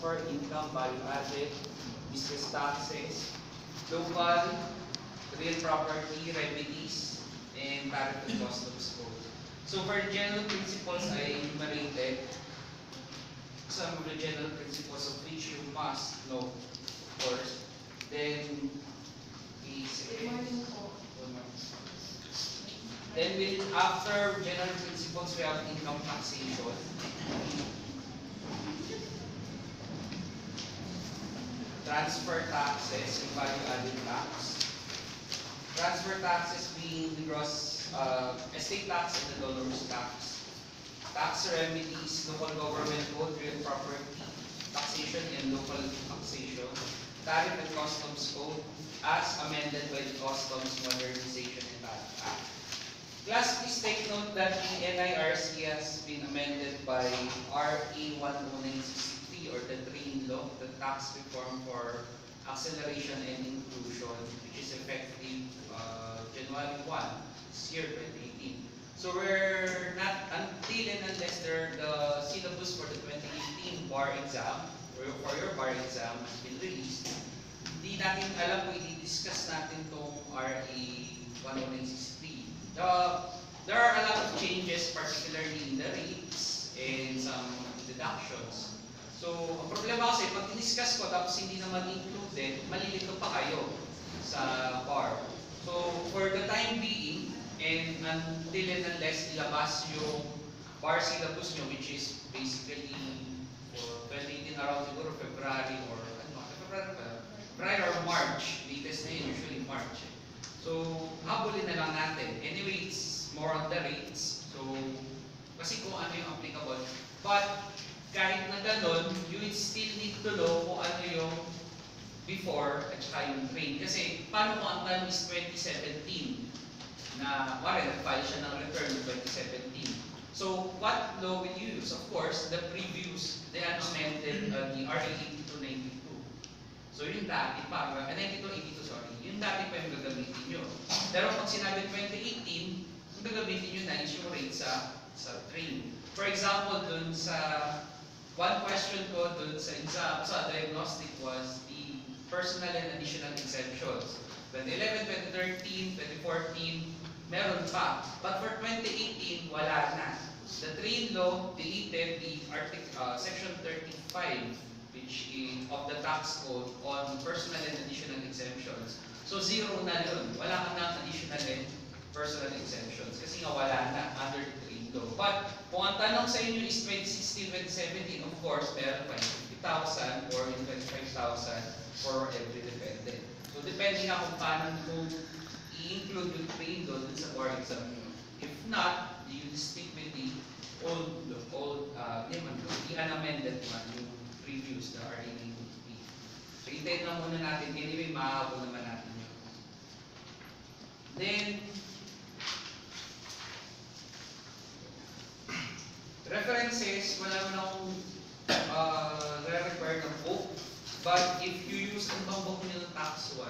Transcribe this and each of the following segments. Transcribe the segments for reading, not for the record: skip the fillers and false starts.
transfer, income, value added, business taxes, local, real property, remedies, and tariff and customs code. So for general principles, I enumerated some of the general principles of which you must know, of course. Then, after general principles, we have income taxation. Transfer taxes, yung value-added tax. Transfer taxes being the gross estate tax and the dollars tax. Tax remedies, local government code, real property, taxation and local taxation. Tariff and customs code as amended by the Customs Modernization and Tariff Act. Class, please take note that the NIRC has been amended by RA 10963 or the Train Law, the tax reform for acceleration and inclusion, which is effective January 1, this year, 2018. So we're not, until and unless the syllabus for the 2018 bar exam, or for your bar exam has been released, hindi natin alam kung i-discuss natin itong RA 10963. There are a lot of changes, particularly in the rates and some deductions. So, ang problema kasi, pag i-discuss ko tapos hindi naman included, malilito pa kayo sa bar. So, for the time being, and until and unless ilabas yung bar syllabus nyo, which is basically for 2018 around siguro February or February or March, latest na yun, usually March. So, habulin na lang natin. Anyway, it's more on the rates. So, kasi kung ano yung applicable. But, kahit na ganun, you still need to know kung ano yung before at saka yung train. Kasi, paano kung ang time is 2017 na, nag-file siya ng return in 2017. So, what law will you use? Of course, the previous, the amended, the RA 8292. So, yung dati pa, 9282, sorry. Yung dati pa yung gagamitin nyo. Pero pag sinabi 2018, yung gagamitin nyo na is yung rate sa train. For example, dun sa one question ko dun sa exam, sa diagnostic was the personal and additional exemptions. 2011, 2013, 2014, meron pa. But for 2018, wala na. The train law deleted the section 35 which is of the tax code on personal and additional exemptions. So zero na yun. Wala ka na additional and personal exemptions kasi nga wala na under the train law. But kung ang tanong sa inyo is 2016, 2017, of course, meron pa 50,000 or 25,000 for every dependent. So depende nga kung paano kung i-include yung train law dun sa bar exam nyo. If not, you stick with the old, the unamended one, yung previews, the RA 93. So, hintayin lang muna natin. Anyway, mahabol naman natin yun. Then, references, wala naman akong re-require ng book. But if you use ang book nyo ng tax 1,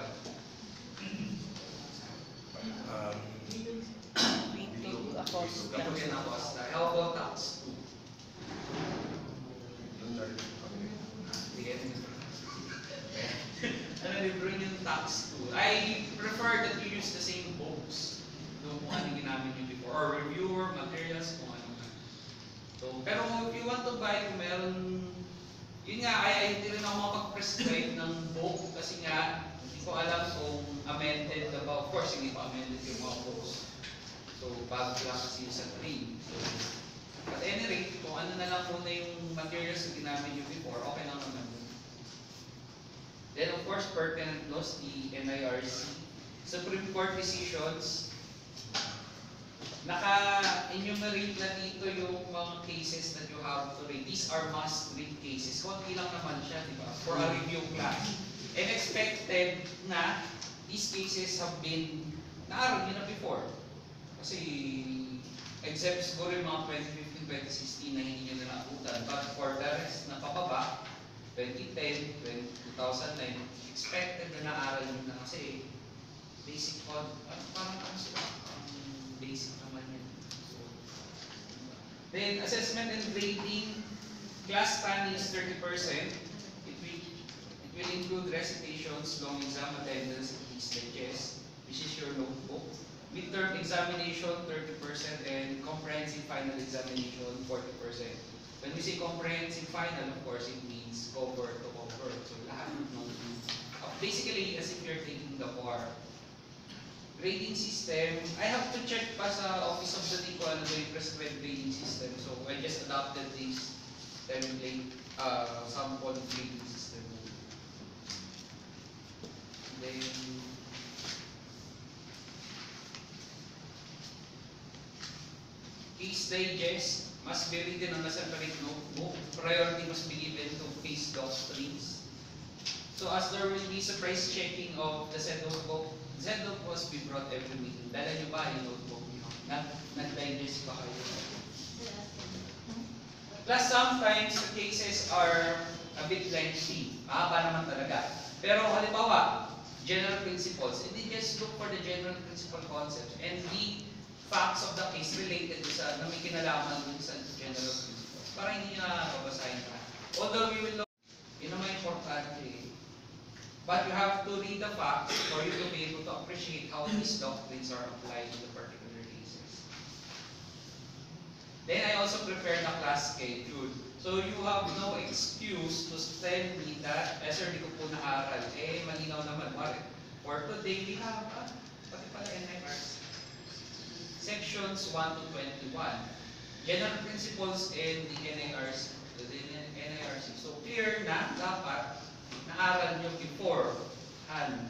how about tax 2? Ano libro yung tax 2? I prefer that you use the same books kung ano ginamit nyo before, or reviewer, materials, kung ano man. So, pero if you want to buy, kung meron, yun nga, ay hindi rin ako makapag-prescribe ng book kasi nga, hindi ko alam kung amended na ba. Of course, hindi pa amended yung mga books. So, bago lang kasi sa trade. So, at any rate, kung ano na lang muna yung materials na ginamit nyo before, okay lang naman. Then, of course, pertinent laws, the NIRC. Supreme Court decisions, naka-enumerate na dito yung mga cases that you have to read. These are must-read cases. Kunti lang naman siya, di ba? For a review class. And expected na these cases have been naaral nyo na before. Kasi except siguro yung mga 2015, 2016 na hindi nyo na naabutan. But for the rest na pababa, 2010, 2009, expected na naaral nyo na kasi basic code, parang ano sila, basic naman yan. So, then, assessment and grading, class spanning is 30%, will include recitations, long exam attendance, and stages, which is your notebook. Midterm examination, 30%, and comprehensive final examination, 40%. When we say comprehensive final, of course, it means cover to cover. So lahat ng basically, as if you're taking the bar. Grading system, I have to check pa sa Office of the DICO ano ba yung prescribed grading system. So I just adopted this template, sample grading system. Then, case digest must be written on a separate notebook. Priority must be given to case doctrines. So as there will be surprise checking of the said notebook, said notebook must be brought every meeting. Dala nyo ba yung notebook nyo? Nag-digest ba kayo? Plus sometimes the cases are a bit lengthy. Mahaba naman talaga. Pero halimbawa, general principles. Hindi just look for the general principle concepts and the facts of the case related sa na may kinalaman dun sa general principles. Para hindi nyo babasahin pa. Although we will look, yun naman importante. But you have to read the facts for you to be able to appreciate how these doctrines are applied in the particular cases. Then I also prepared a class schedule. So you have no excuse to tell me that, sir, di ko po naaral. Malinaw naman. For today, we have, pati pala NIRs. Sections 1 to 21. General principles and the NIRC. So clear na, dapat, naaral nyo beforehand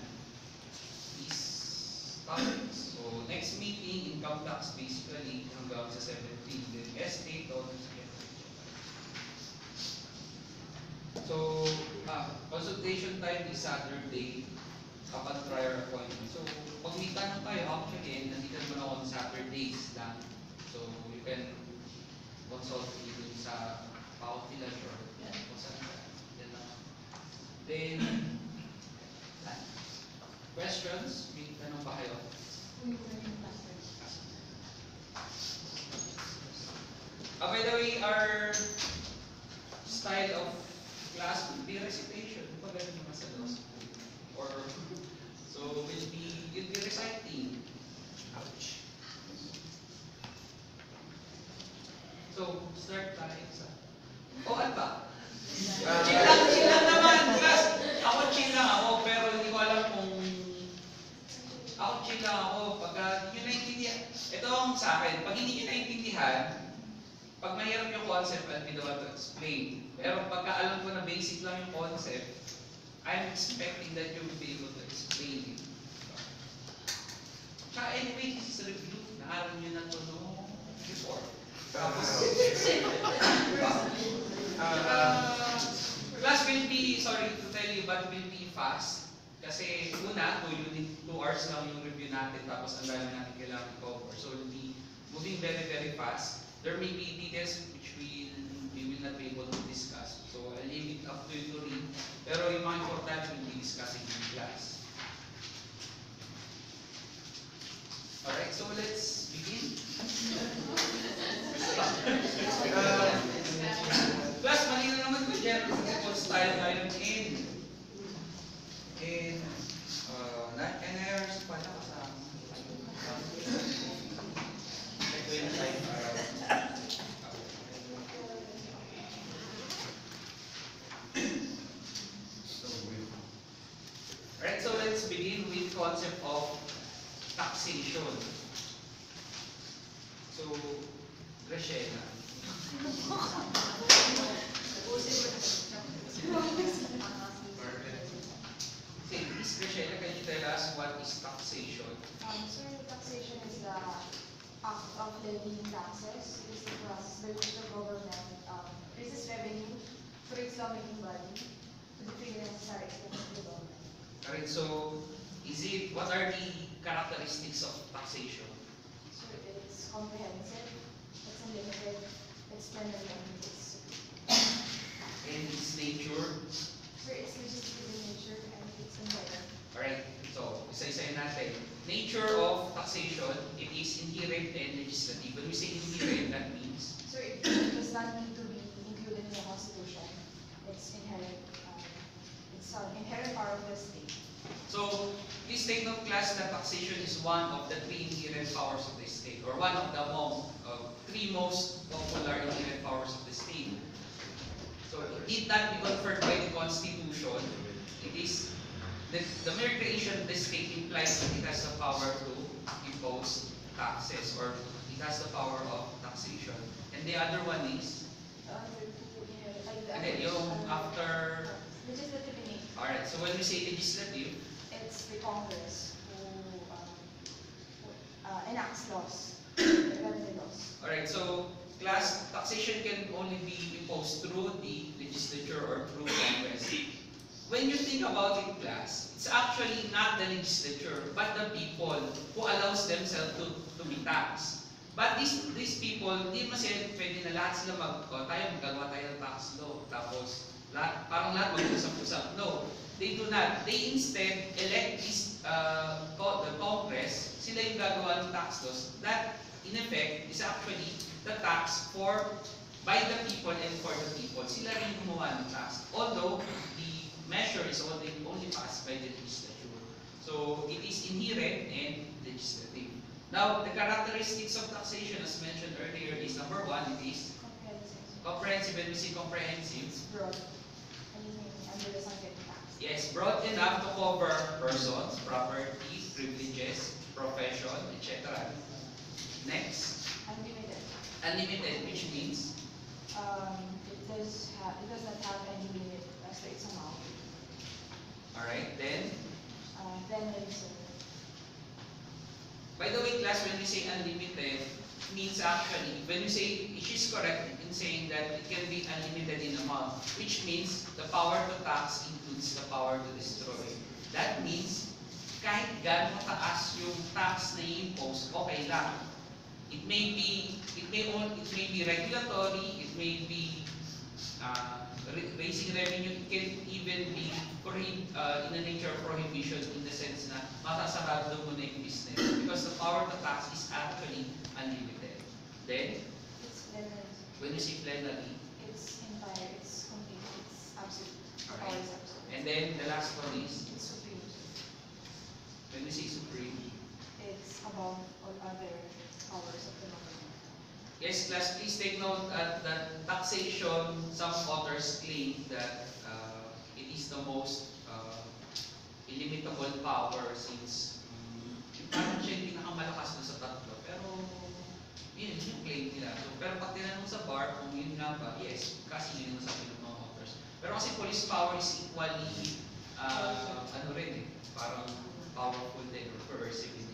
these topics. So next meeting, income tax basically, hanggang sa 17. Then estate, all this. So, consultation time is Saturday kapag prior appointment. So, pag may tanong kayo, actually, nandito naman ako on Saturdays lang. So, you can consult me dun sa faculty lecture. Yan, kung saan ka. Yan lang. Then, questions? May tanong ba kayo? By the way, our style of class will be recitation. Pag ganun naman sa law school. Or, so, you'll be reciting. Ouch. So, start tayo sa... ano ba? Chill lang naman, class. Ako chill lang ako, pero hindi ko alam kung... Ako chill lang ako. Pagka hindi nyo naintindihan... Ito ang sa akin, pag hindi nyo naintindihan, pag mahirap yung concept, I'll be the one to explain. Pero pagka alam ko na basic lang yung concept, I'm expecting that you will be able to explain it. Tsaka anyway, this is a review. Naaral nyo na ito no before. Tapos, class will be, sorry to tell you, but will be fast. Kasi una, 2 hours lang yung review natin, tapos ang dami natin kailangan i-cover. So, it will be moving very, very fast. There may be details which we will not be able to discuss. So, I'll leave it up to you to read. Pero yung mga importante we'll be discussing in class. Alright, so let's begin. Class, malino naman ko dyan. Principal style ngayon in NIRC pala kasama. Check ko yung time. Alright, so let's begin with concept of taxation. So, Graciela. Say, Miss Graciela, can you tell us what is taxation? Sir, taxation is the act of levying taxes. It is the process by which the government raises revenue for its lawmaking body to defray the necessary expenses of the government. Alright, so what are the characteristics of taxation? So it's comprehensive, it's unlimited, it's plenary, and it's And its nature? so it's legislative in nature and it's inherent. Alright, so isa-isayin natin. Nature of taxation, it is inherent and legislative. When we say inherent, that means? So it does not need to be included in the Constitution. It's inherent. It's an inherent power of the state. So, please take note, class, that taxation is one of the three inherent powers of the state, or one of the three most popular inherent powers of the state. So, it need not be conferred by the Constitution. It is the mere creation of the state implies that it has the power to impose taxes, or it has the power of taxation. And the other one is, and then yung after, legislative in nature. alright, so when we say legislative, It's the Congress who enacts laws, revenue laws. alright, so class, taxation can only be imposed through the legislature or through Congress. When you think about it, class, it's actually not the legislature, but the people who allows themselves to be taxed. But these people, hindi naman sila pwede na lahat sila magagawa tayo ng tax law. Tapos, parang lahat mag-usap-usap. No, they do not. They instead elect the Congress, sila yung gagawa ng tax laws. That, in effect, is actually the tax by the people and for the people. Sila rin gumawa ng tax. Although, the measure is only passed by the legislature. So, it is inherent and legislative. Now, the characteristics of taxation, as mentioned earlier, is number one, it is comprehensive. When we say comprehensive, It's broad. Anything under the sun can be taxed. yes, broad enough to cover persons, property, privileges, profession, etc. Next, Unlimited. unlimited, which means, It does not have any limit as to its amount. alright, then, Then there is by the way, class, when we say unlimited, means actually, when you say, she's correct in saying that it can be unlimited in amount, which means the power to tax includes the power to destroy. That means, kahit gaano mataas yung tax na i-impose, okay lang. It may be regulatory, it may be raising revenue, it can even be in the nature of prohibition in the sense na matasarado mo na yung business because the power to tax is actually unlimited. Then, it's plenary. when you say plenary, It's entire, it's complete, it's absolute. The Alright. power is absolute. and then the last one is, It's supreme. when we say supreme, It's above all other powers of the government. yes, class, please take note that taxation, some authors claim that it is the most illimitable power since parang siya yung pinakamalakas na sa tatlo. Pero, yun yung claim nila. So, pero pag tinanong sa bar, kung yun nga ba, yes, kasi yun yung sabi ng mga authors. Pero kasi police power is equally, parang powerful din or coercive din.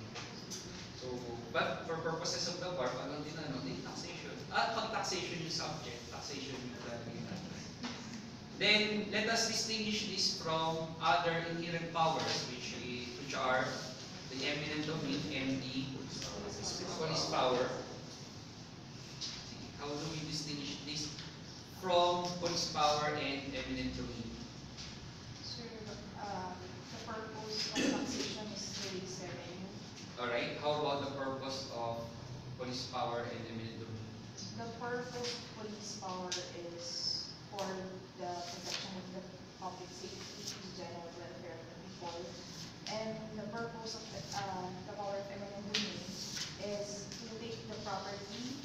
So, but for purposes of the bar, pag lang tinanong, di taxation. At pag taxation yung subject, taxation yung lalagay natin. Then, let us distinguish this from other inherent powers, which are the eminent domain and the police power. How do we distinguish this from police power and eminent domain? So, the purpose of taxation is to raise revenue. Alright, how about the purpose of police power and eminent domain? The purpose of police power is for the protection of the public safety, the general welfare of the people. And the purpose of the power of eminent domain is to take the property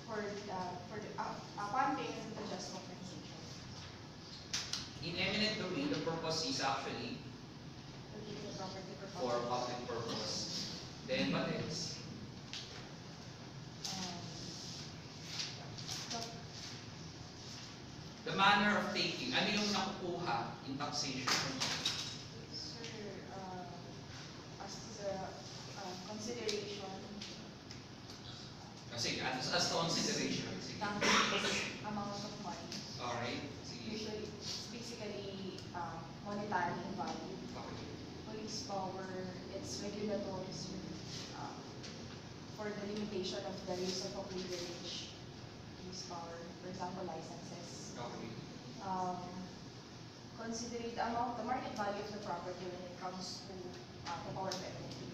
upon payment of the just compensation. In eminent domain, the purpose is actually To take the property for public purpose. Then what else? the- The manner of taking. Ano yung nakukuha in taxation? Sir, as to the consideration, Sige, as to consideration. Sige. the amount of money, Alright, sige. usually it's basically monetary in value. Okay. Police power, it's regulatory for the limitation of the use of a privilege. Police power, for example, licenses. Okay. Consider the amount, the market value of the property when it comes to the power of equity.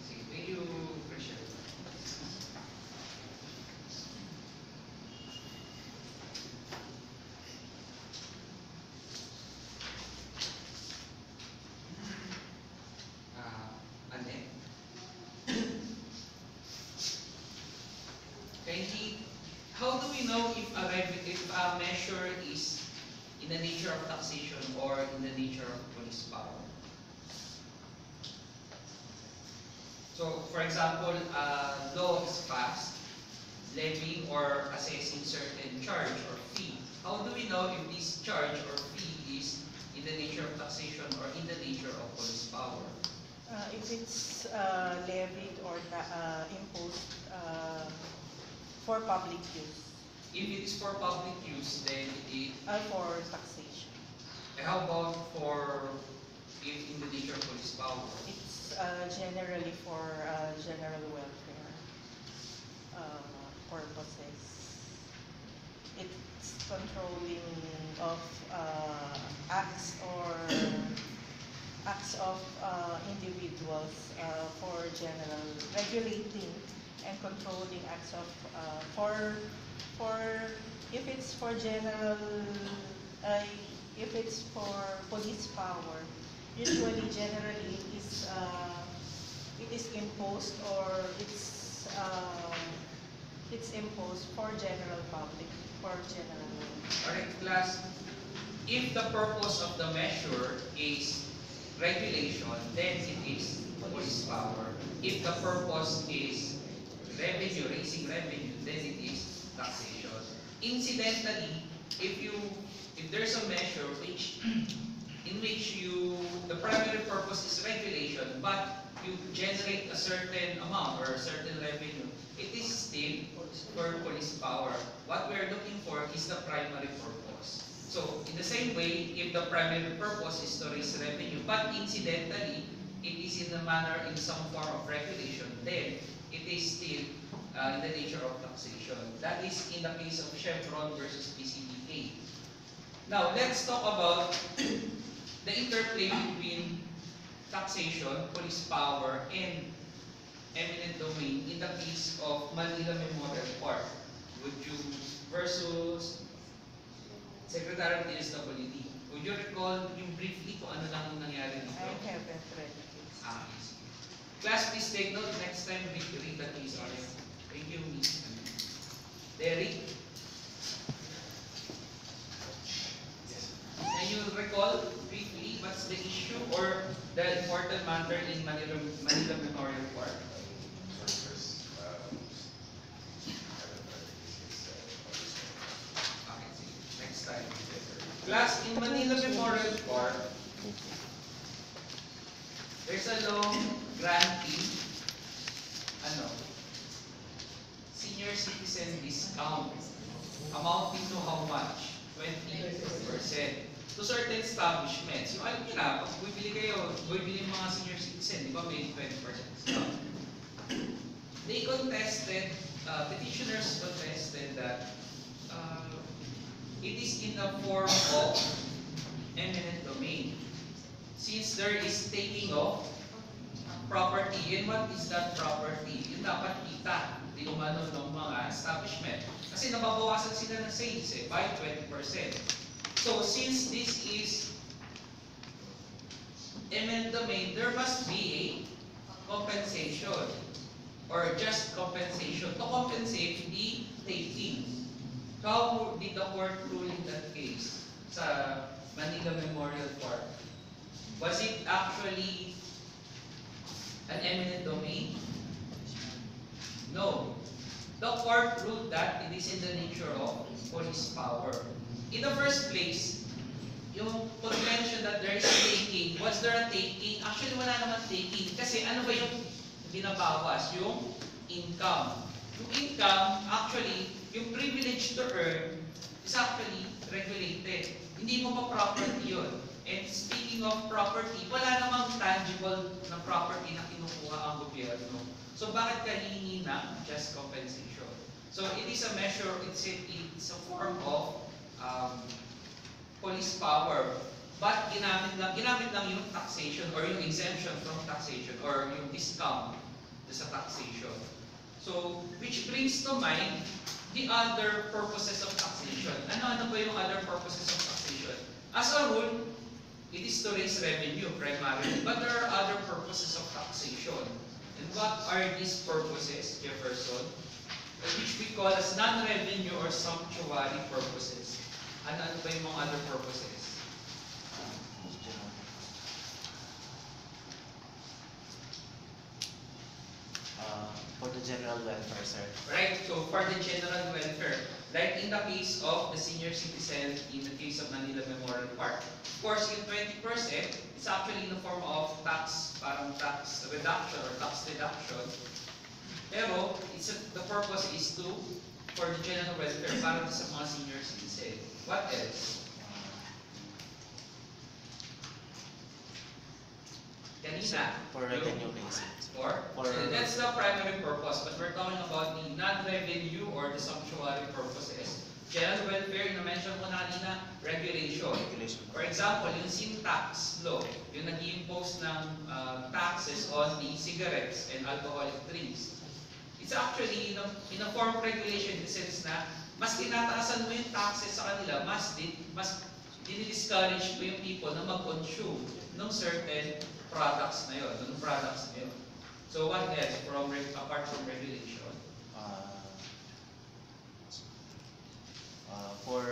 Sige, thank you, Christian. measure is in the nature of taxation or in the nature of police power. So, for example, law is passed, levying or assessing certain charge or fee. How do we know if this charge or fee is in the nature of taxation or in the nature of police power? If it's levied or imposed for public use, If it's for public use, then it is. for taxation. How about for if in the nature of police power? It's generally for general welfare purposes. It's controlling of acts of individuals for general regulating and controlling acts of for if it's for general if it's for police power, usually generally it is imposed or it's imposed for general public, for general. Alright, class. If the purpose of the measure is regulation, then it is police power. If the purpose is revenue, raising revenue, then it is taxation. Incidentally, if there's a measure in which the primary purpose is regulation, but you generate a certain amount or a certain revenue, it is still for police power. What we are looking for is the primary purpose. So, in the same way, if the primary purpose is to raise revenue, but incidentally, it is in a manner in some form of regulation, then it is still in the nature of taxation. That is in the case of Chevron versus PCDK. Now, let's talk about the interplay between taxation, police power, and eminent domain in the case of Manila Memorial Park. Would you versus Secretary of DSWD. Would you recall yung briefly kung ano lang ang nangyari dito? I haven't read it. Easy. Class, please take note. Next time, we read the case. Thank you, Miss Derek. Can you recall briefly what's the issue or the important matter in Manila Memorial Park? Okay, sige. Next time. Class, in Manila Memorial Park, there's a long granting, senior citizen discount amounting to how much? 20%. To certain establishments. Yung alam nyo na, pag bibili mga senior citizen, di ba may 20% discount? They contested, petitioners contested that it is in the form of eminent domain. Since there is taking of property, and what is that property? Yun dapat kita, di umano ng mga establishment. Kasi nababawasan sila ng sales by 20%. So, since this is eminent domain, there must be a compensation or just compensation to compensate the taking. So, how did the court rule in that case sa Manila Memorial Park? Was it actually an eminent domain? No. The court ruled that it is in the nature of police power. In the first place, yung pag-mention that there is a taking, was there a taking? Actually, wala naman taking. Kasi ano ba yung binabawas? Yung income. Yung income, actually, yung privilege to earn is actually regulated. Hindi mo pa property yun. And speaking of property, wala namang tangible na property na kinukuha ang gobyerno. So bakit ka hihingi na just compensation? So it is a measure, it's a form of police power. But ginamit lang yung taxation or yung exemption from taxation or yung discount sa taxation. So, which brings to mind the other purposes of taxation. Ano ba yung other purposes of taxation? As a rule, it is to raise revenue primarily, but there are other purposes of taxation. And what are these purposes, Jefferson? which we call as non-revenue or sumptuary purposes. Ano ba yung mga other purposes? For the general welfare, sir. Right, so for the general welfare, like in the case of the senior citizen, in the case of Manila Memorial Park, of course, yung 20%, it's actually in the form of tax, parang tax reduction or tax deduction. Pero, the purpose is for the general welfare, para sa mga senior citizen. What else? Kanina. For revenue raising. That's the primary purpose, but we're talking about the non-revenue or the sumptuary purposes. General welfare, na-mention ko na kanina, regulation. For example, yung sin tax law, yung nag-impose ng taxes on the cigarettes and alcoholic drinks. It's actually in a form of regulation in the sense na mas tinataasan mo yung taxes sa kanila, mas dinidiscourage mo yung people na mag-consume ng certain products na yun, So what else apart from regulation? For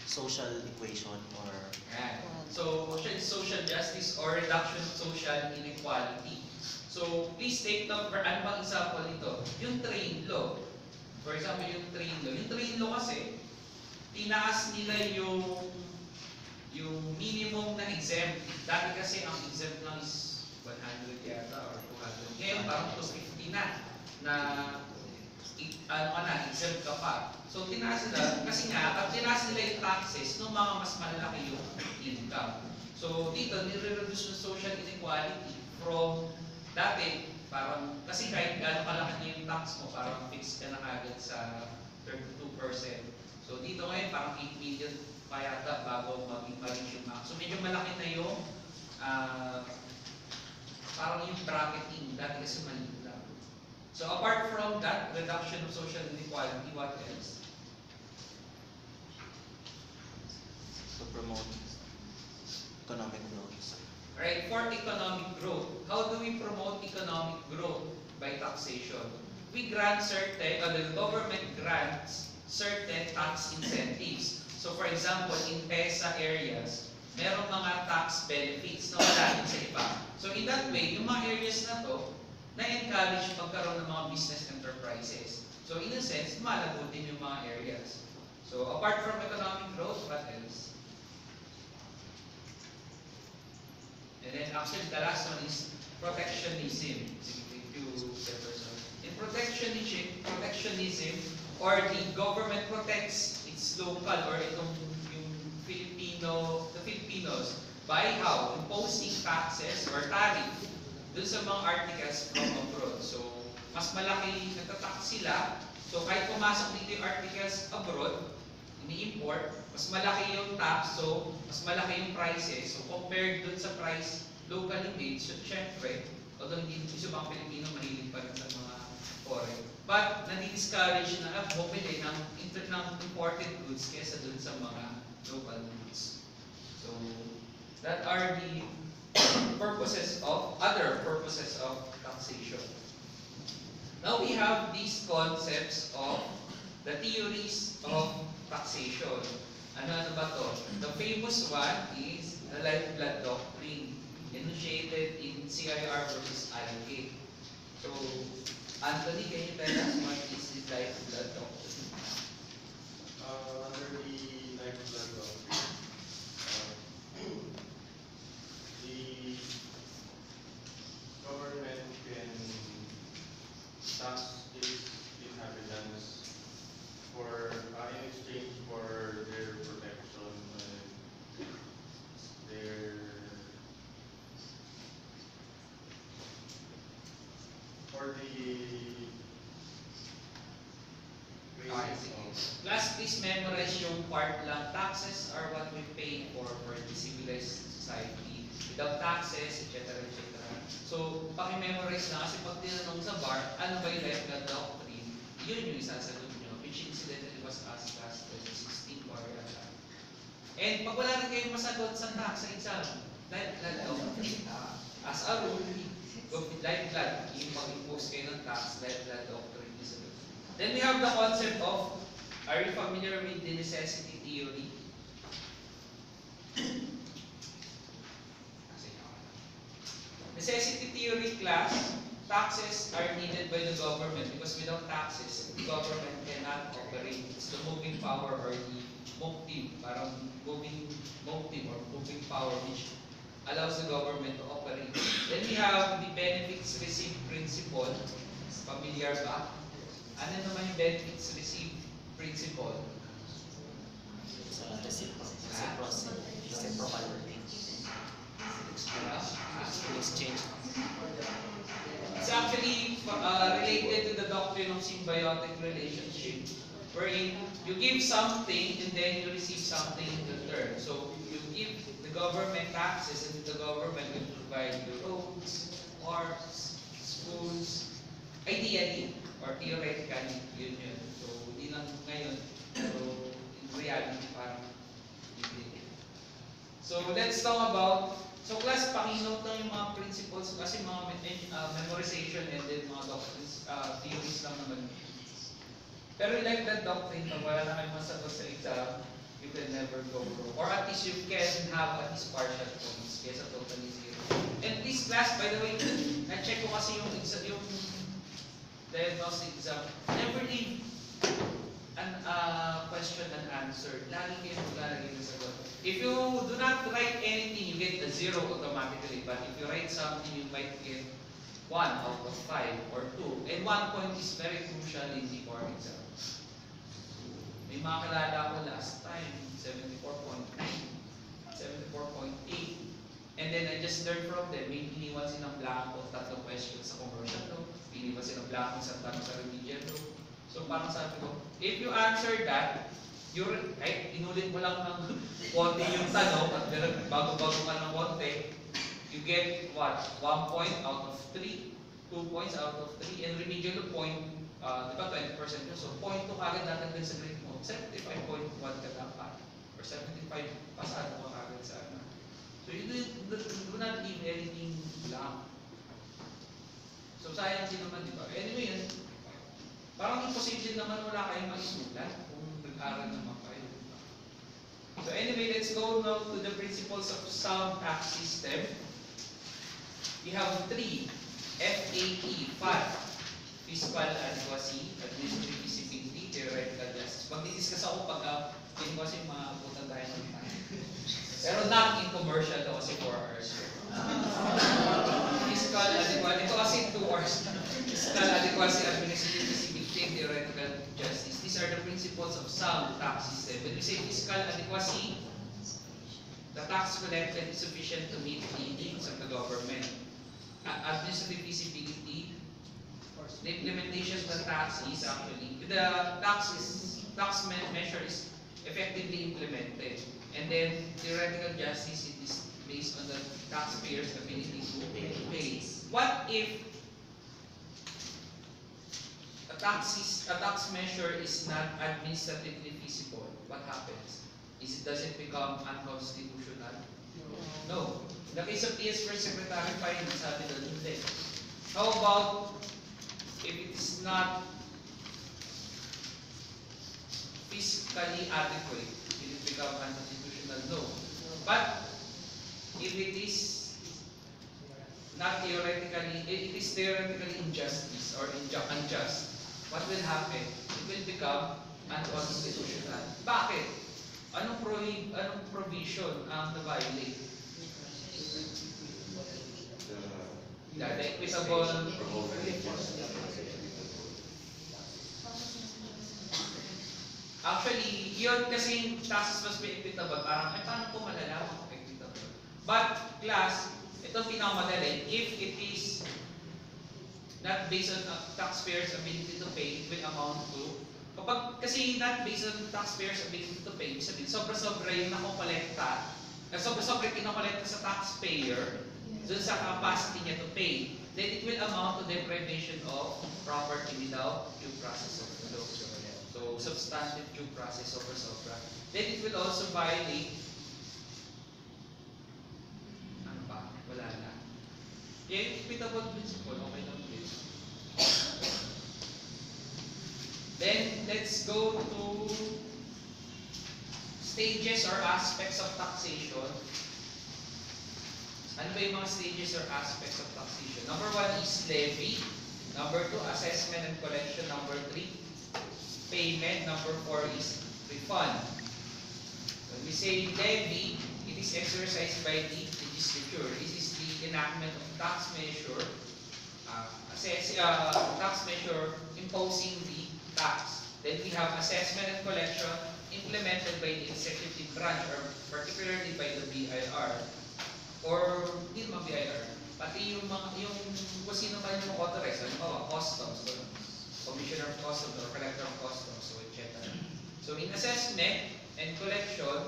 social equation or Right. So social justice or reduction of social inequality. So please take note, ano bang example nito? Yung train law. For example, yung train law. Yung train law kasi, tinaas nila yung minimum na exempt. Dati kasi ang exempt lang is 100 yata or 200. Ngayon parang 250 na exempt ka pa. So tinaas nila, kasi nga, pag tinaas nila yung taxes, nung mga mas malaki yung income. So dito, nire-reduce yung social inequality from dati, parang, kasi kahit gano'ng kalaki na yung tax mo, parang fixed ka na agad sa 32%. So dito ngayon, parang 8 million pa yata bago mag-reach yung max. So medyo malaki na yung, parang yung bracketing, dati kasi maliit lang. So apart from that, reduction of social inequality, what else? to promote economic growth. Right, for economic growth, how do we promote economic growth? By taxation. We grant the government grants certain tax incentives. So for example, in PESA areas, merong mga tax benefits na wala din sa iba. So in that way, yung mga areas na to, na-encourage magkaroon ng mga business enterprises. So in a sense, malago din yung mga areas. So apart from economic growth, what else? And then actually the last one is protectionism. In protectionism, or the government protects its local or itong yung the Filipinos by how? Imposing taxes or tariff dun sa mga articles from abroad. So, mas malaki nagtatax sila. So, kahit pumasok dito yung articles abroad, ini-import, mas malaki yung tax, so mas malaki yung prices. So, compared dun sa price locally made, so syempre, although hindi sa mga Pilipino mahilig pa rin sa mga foreign. But, nadi-discourage na bumili ng imported goods kesa dun sa mga local goods. So, that are the other purposes of taxation. Now we have these concepts of the theories of taxation. Ano ba to? The famous one is the lifeblood doctrine, enunciated in CIR versus IK. So, Anthony, can you tell us what is the lifeblood doctrine? Under the lifeblood doctrine, the government can tax its inhabitants in exchange for their protection and for the Last, please memorize yung part lang. Taxes are what we pay for the civilized society. Without taxes, etc. etc. So, paki-memorize na kasi pag tinanong sa bar, ano ba yung lifeblood doctrine? Yun yung isasagot nyo, which incidentally was asked last 2016 or yata. And pag wala rin kayong masagot sa tax sa exam, lifeblood doctrine, as a rule, lifeblood, yung mag-impose kayo ng tax, lifeblood doctrine is a law. Then we have the concept of, are you familiar with the necessity theory? Necessity theory class, taxes are needed by the government because without taxes, the government cannot operate. It's the moving power or the motive, parang moving motive or moving power which allows the government to operate. Then we have the benefits received principle. Familiar ba? Ano naman yung benefits received principle? Sa reciprocal exchange. It's actually related to the doctrine of symbiotic relationship, wherein you give something and then you receive something in return. So you give the government taxes and the government will provide you roads, parks, schools, ideally or theoretically, yun. So hindi lang ngayon, pero in reality parang hindi. So let's talk about, so class, pakinote lang yung mga principles kasi mga memorization and then mga doctrines, theories lang naman. Pero like that doctrine, pag wala na kayo masagot sa exam, you can never go wrong. Or at least you can have at least partial points kesa totally zero. And this class, by the way, na-check ko kasi yung diagnostic exam. Never leave an question and answer. Lagi kayo maglalagay ng sagot. If you do not write anything, you get a 0 automatically. But if you write something, you might get 1 out of 5 or 2. And 1 point is very crucial in the board exam. May mga kilala ko last time, 74.9, 74.8. And then I just learned from them, may iniwan silang blanco, 3 questions sa commercial law, iniwan silang blanco sa tanong sa remedial law. So parang sabi ko, if you answer that, kahit inulit mo lang ng konti yung tanong at bago-bago ka ng konti, you get what? 1 point out of 3, 2 points out of 3, and remedial point, di ba 20% yun? So 0.2 kagad natin din sa grade mo, 75.1 ka dapat, or 75 pasado ka kagad sa ano. So you do not leave anything blank. So sayang din naman, di ba? Anyway, yun, parang imposible naman wala kayong maisulat kung nag-aral naman kayo. So anyway, let's go now to the principles of sound tax system. We have 3. FAT, FAT, Fiscal Adequacy, Administrative Feasibility, Theoretical Justice. Magdi-discuss ako pag hindi kasi maabutan tayo ng time. Pero not in commercial daw kasi 4 hours. Fiscal Adequacy, ito kasi 2 hours. Fiscal Adequacy, Administrative Feasibility, Theoretical Justice. These are the principles of sound tax system. When we say fiscal adequacy, the tax collected is sufficient to meet the needs of the government. Administrative feasibility, the implementation of the tax is actually, the tax measure is effectively implemented. And then theoretical justice, it is based on the taxpayer's ability to pay. What if a tax measure is not administratively feasible? What happens? Does it become unconstitutional? No. In the case of TS First Secretary of Finance, sabi doon, hindi. How about if it is not fiscally adequate? Will it become unconstitutional? No. But if it is not theoretically, it is theoretically injustice or unjust, what will happen? It will become unconstitutional. Bakit? Anong provision ang na-violate? The equitable. Actually, yun kasi taxes must be equitable. Parang, paano po malalaman kung equitable? But, class, itong pinakamadali, if it is not based on taxpayers' ability to pay, it will amount to, kasi not based on taxpayers' ability to pay, sabihin, sobra-sobra yung nakokolekta, sobra-sobra yung kinokolekta sa taxpayer, dun sa capacity niya to pay, then it will amount to deprivation of property without due process of law. So, substantive due process sobra-sobra. Then it will also violate, ano pa? Wala na. Yung immutable principle, okay lang din. Then, let's go to stages or aspects of taxation. Ano ba yung mga stages or aspects of taxation? Number 1 is levy. Number 2, assessment and collection. Number 3, payment. Number 4 is refund. When we say levy, it is exercised by the legislature. This is the enactment of tax measure, tax measure imposing the tax. Then we have assessment and collection implemented by the executive branch or particularly by the BIR or hindi naman BIR, pati yung kung sino pa yung authorize, halimbawa customs, commissioner of customs or collector of customs, so etc. So in assessment and collection,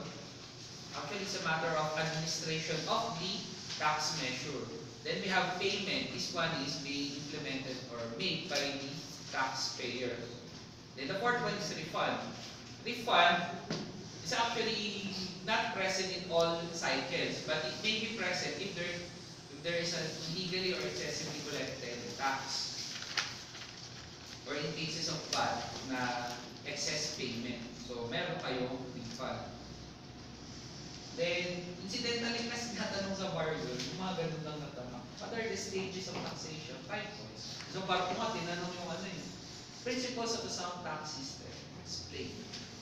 actually it's a matter of administration of the tax measure. Then we have payment. This one is being implemented or made by the taxpayer. Then the fourth one is refund. Refund is actually not present in all cycles, but it may be present if there is an illegally or excessively collected tax, or in cases of VAT na excess payment. So meron kayong refund. Then, incidentally, kasi natanong sa bar yun, yung mga ganun lang natanong. What are the stages of taxation? 5 points. So bar ko nga, tinanong yung ano yun. Principles of the sound tax system. Explain.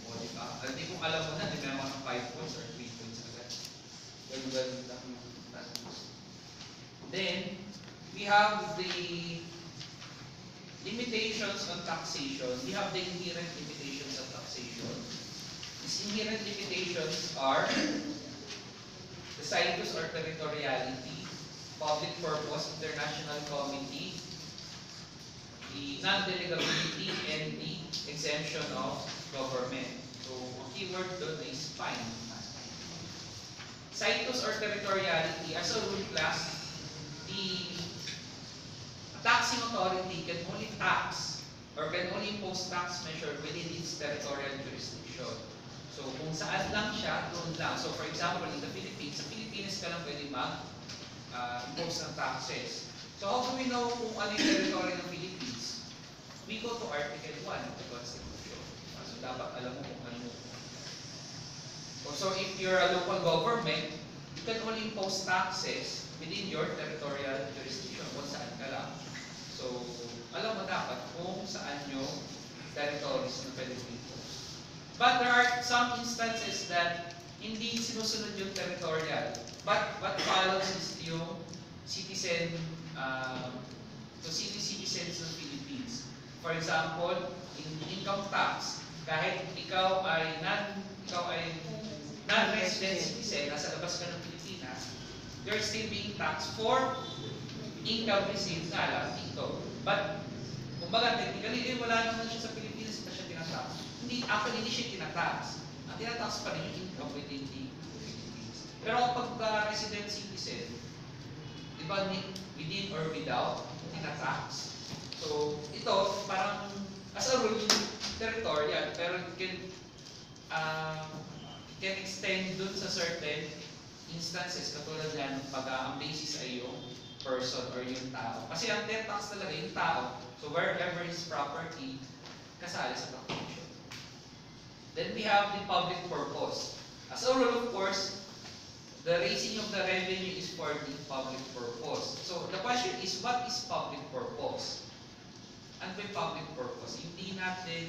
O, di ba? Hindi kung alam mo na, di ba mga 5 points or 3 points agad. Ganun-ganun lang yung tanong. Then, we have the limitations on taxation. We have the inherent limitations of taxation. These inherent limitations are the situs or territoriality, public purpose, international committee, the non-delegability, and the exemption of government. So, ang keyword doon is fine. Situs or territoriality, as a rule class, the taxing authority can only tax or can only impose tax measure within its territorial jurisdiction. So, kung saan lang siya, doon lang. So, for example, in the Philippines, sa Pilipinas ka lang pwede mag-impose ng taxes. So, how do we know kung ano yung territory ng Philippines? We go to Article 1 of the Constitution. So, dapat alam mo kung ano. So, if you're a local government, you can only impose taxes within your territorial jurisdiction kung saan ka lang. So, alam mo dapat kung saan yung territories na pwede impose. But there are some instances that hindi sinusunod yung territorial. But what follows is yung citizens ng Philippines. For example, in income tax, kahit ikaw ay non-resident citizen, nasa labas ka ng Pilipinas, you're still being taxed for income received nga lang dito. But, kumbaga, technically, wala naman siya sa Pilipinas, hindi siya tinatax. Hindi siya tinatax. Ang tinatax pa rin yung income within the Philippines. Pero kapag resident citizen, di ba, within or without, tinatax. So, ito, parang, as a rule, territorial, pero it can extend dun sa certain instances, katulad yan, pag ang basis ay yung person or yung tao. Kasi ang death tax talaga yung tao. So wherever his property, kasali sa taxation. Then we have the public purpose. As a rule, of course, the raising of the revenue is for the public purpose. So the question is, what is public purpose? Ano ba yung public purpose? Hindi natin,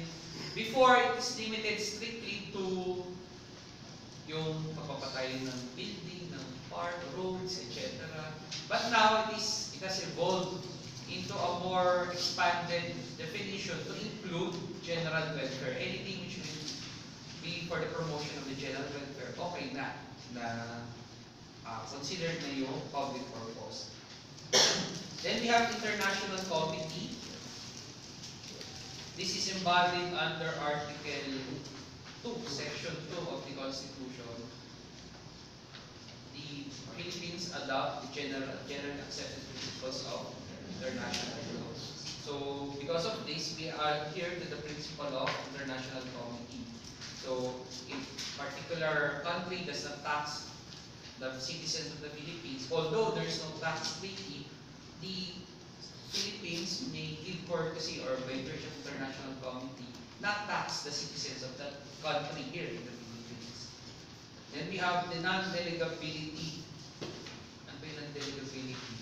before it is limited strictly to yung pagpapatay ng building, ng park, roads, etc. But now it has evolved into a more expanded definition to include general welfare. Anything which will be for the promotion of the general welfare, okay na considered na yung public purpose. Then we have international committee. This is embodied under Article 2, Section 2 of the Constitution. The Philippines adopt the generally accepted principles of international law. So, because of this, we adhere to the principle of international comity. So, if particular country does not tax the citizens of the Philippines, although there is no tax treaty, the Philippines may give courtesy or by virtue of international community not tax the citizens of that country here in the Philippines. Then we have the non-delegability. Ano ba yung non-delegability?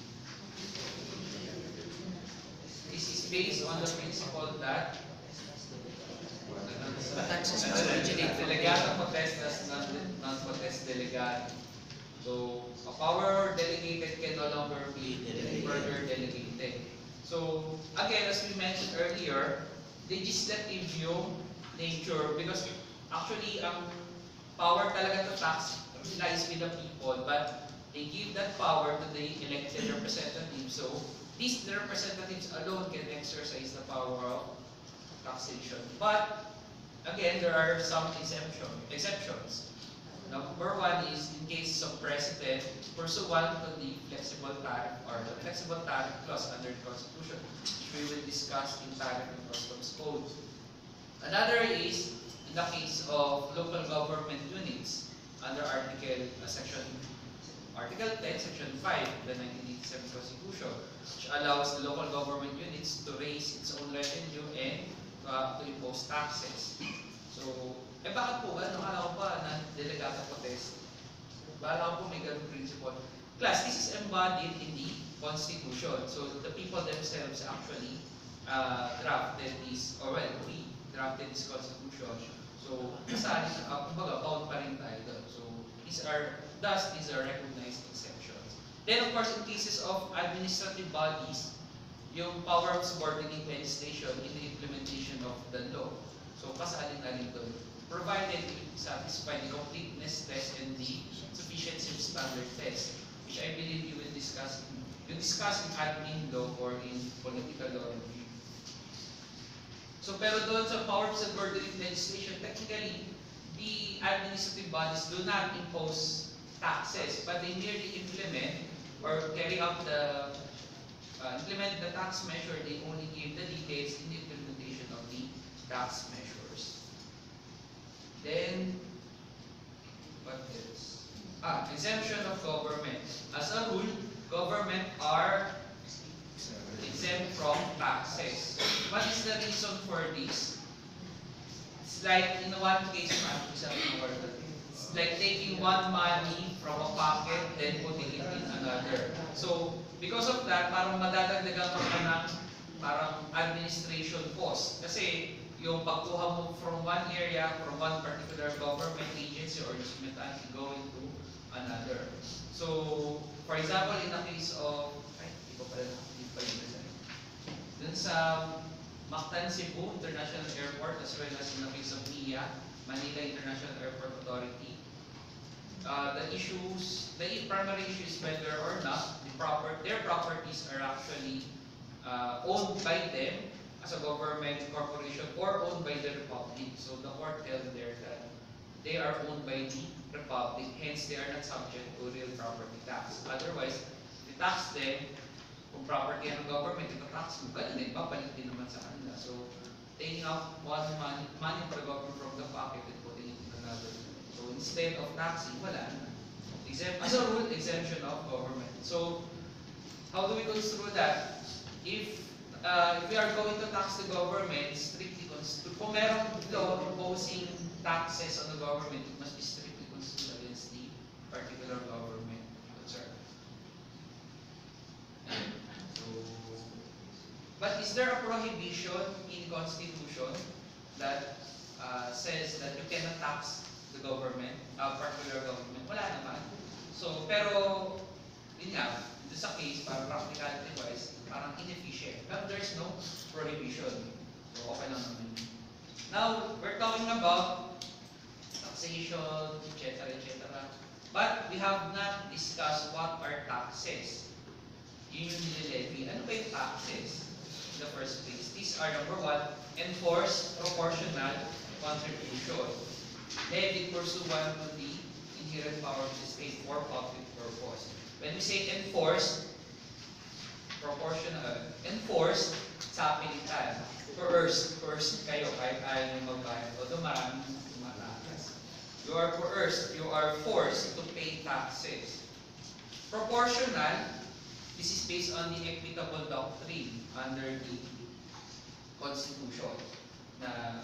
This is based on the principle that Taxes must originate from delegata potestas, non-potest delegati. So, a power delegated can no longer be further delegated. So, again, as we mentioned earlier, legislative yung nature because actually ang power talaga to tax lies with the people, but they give that power to the elected representatives. So, these representatives alone can exercise the power of taxation. But again, there are some exceptions. Number one is in case of precedent pursuant to the flexible tariff or the flexible tariff clause under the Constitution, which we will discuss in Tariff and Customs Code. Another is in the case of local government units under Article 10, Section 5 of the 1987 Constitution, which allows the local government units to raise its own revenue and to impose taxes. So, bakit po? Akala ko pa na delegata potest. Akala ko po may ganung principle. Class, this is embodied in the Constitution. So, the people themselves actually drafted this, or well, we drafted this Constitution. So, kasali, kumbaga, bound pa rin tayo doon. So, these are recognized exceptions. Then, of course, in cases of administrative bodies, yung power of subordinate legislation in the implementation of the law. So, kasali na rin doon. Provided it satisfy the completeness test and the sufficiency of standard test, which I believe you will discuss in admin law or in political law review. So, pero doon sa power of subordinate legislation, technically, the administrative bodies do not impose taxes, but they merely implement or carry out implement the tax measure. They only give the details in the implementation of the tax measures. Then, what else? Exemption of government. As a rule, government are exempt from taxes. What is the reason for this? It's like in one case, it's like taking one money from a pocket and putting it in another. So, because of that, parang madadagdagan ka ng parang administration cost. Kasi, yung pagkuha mo from one area, from one particular government agency or instrumentality going to another. So, for example, in the case of, hindi ko pala yun. Dun sa Mactan Cebu International Airport as well as in the case of MIA, Manila International Airport Authority, the primary issue is whether or not their properties are actually owned by them as a government corporation or owned by the Republic. So the court held there that they are owned by the Republic, hence they are not subject to real property tax. Otherwise, if you tax them, kung property ng government, ito tax mo, ganun din, babalik din naman sa kanila. So, taking out one money for the government from the pocket and putting it in another. So, instead of taxing, wala na. As a rule, exemption of government. So, how do we construe that? If we are going to tax the government, strictly construed, kung merong law imposing taxes on the government, it must be strictly construed against the particular government concerned. So, but is there a prohibition in Constitution that says that you cannot tax the government, particular government? Wala naman. So, pero, yun nga, ito sa case, para practicality-wise, parang inefficient. But there's no prohibition. So, okay lang naman. Now, we're talking about taxation, etc., etc. But we have not discussed what are taxes. Yun yung nililevy. Ano ba yung taxes in the first place? These are, number one, enforced proportional contribution. Levied pursuant to the inherent power of the state for public purpose. When we say enforced, proportional, enforced, sa pilitan. Coerced kayo kahit ayaw nyo magbayad. Although maraming tumatakas. You are coerced, you are forced to pay taxes. Proportional, This is based on the equitable doctrine under the Constitution na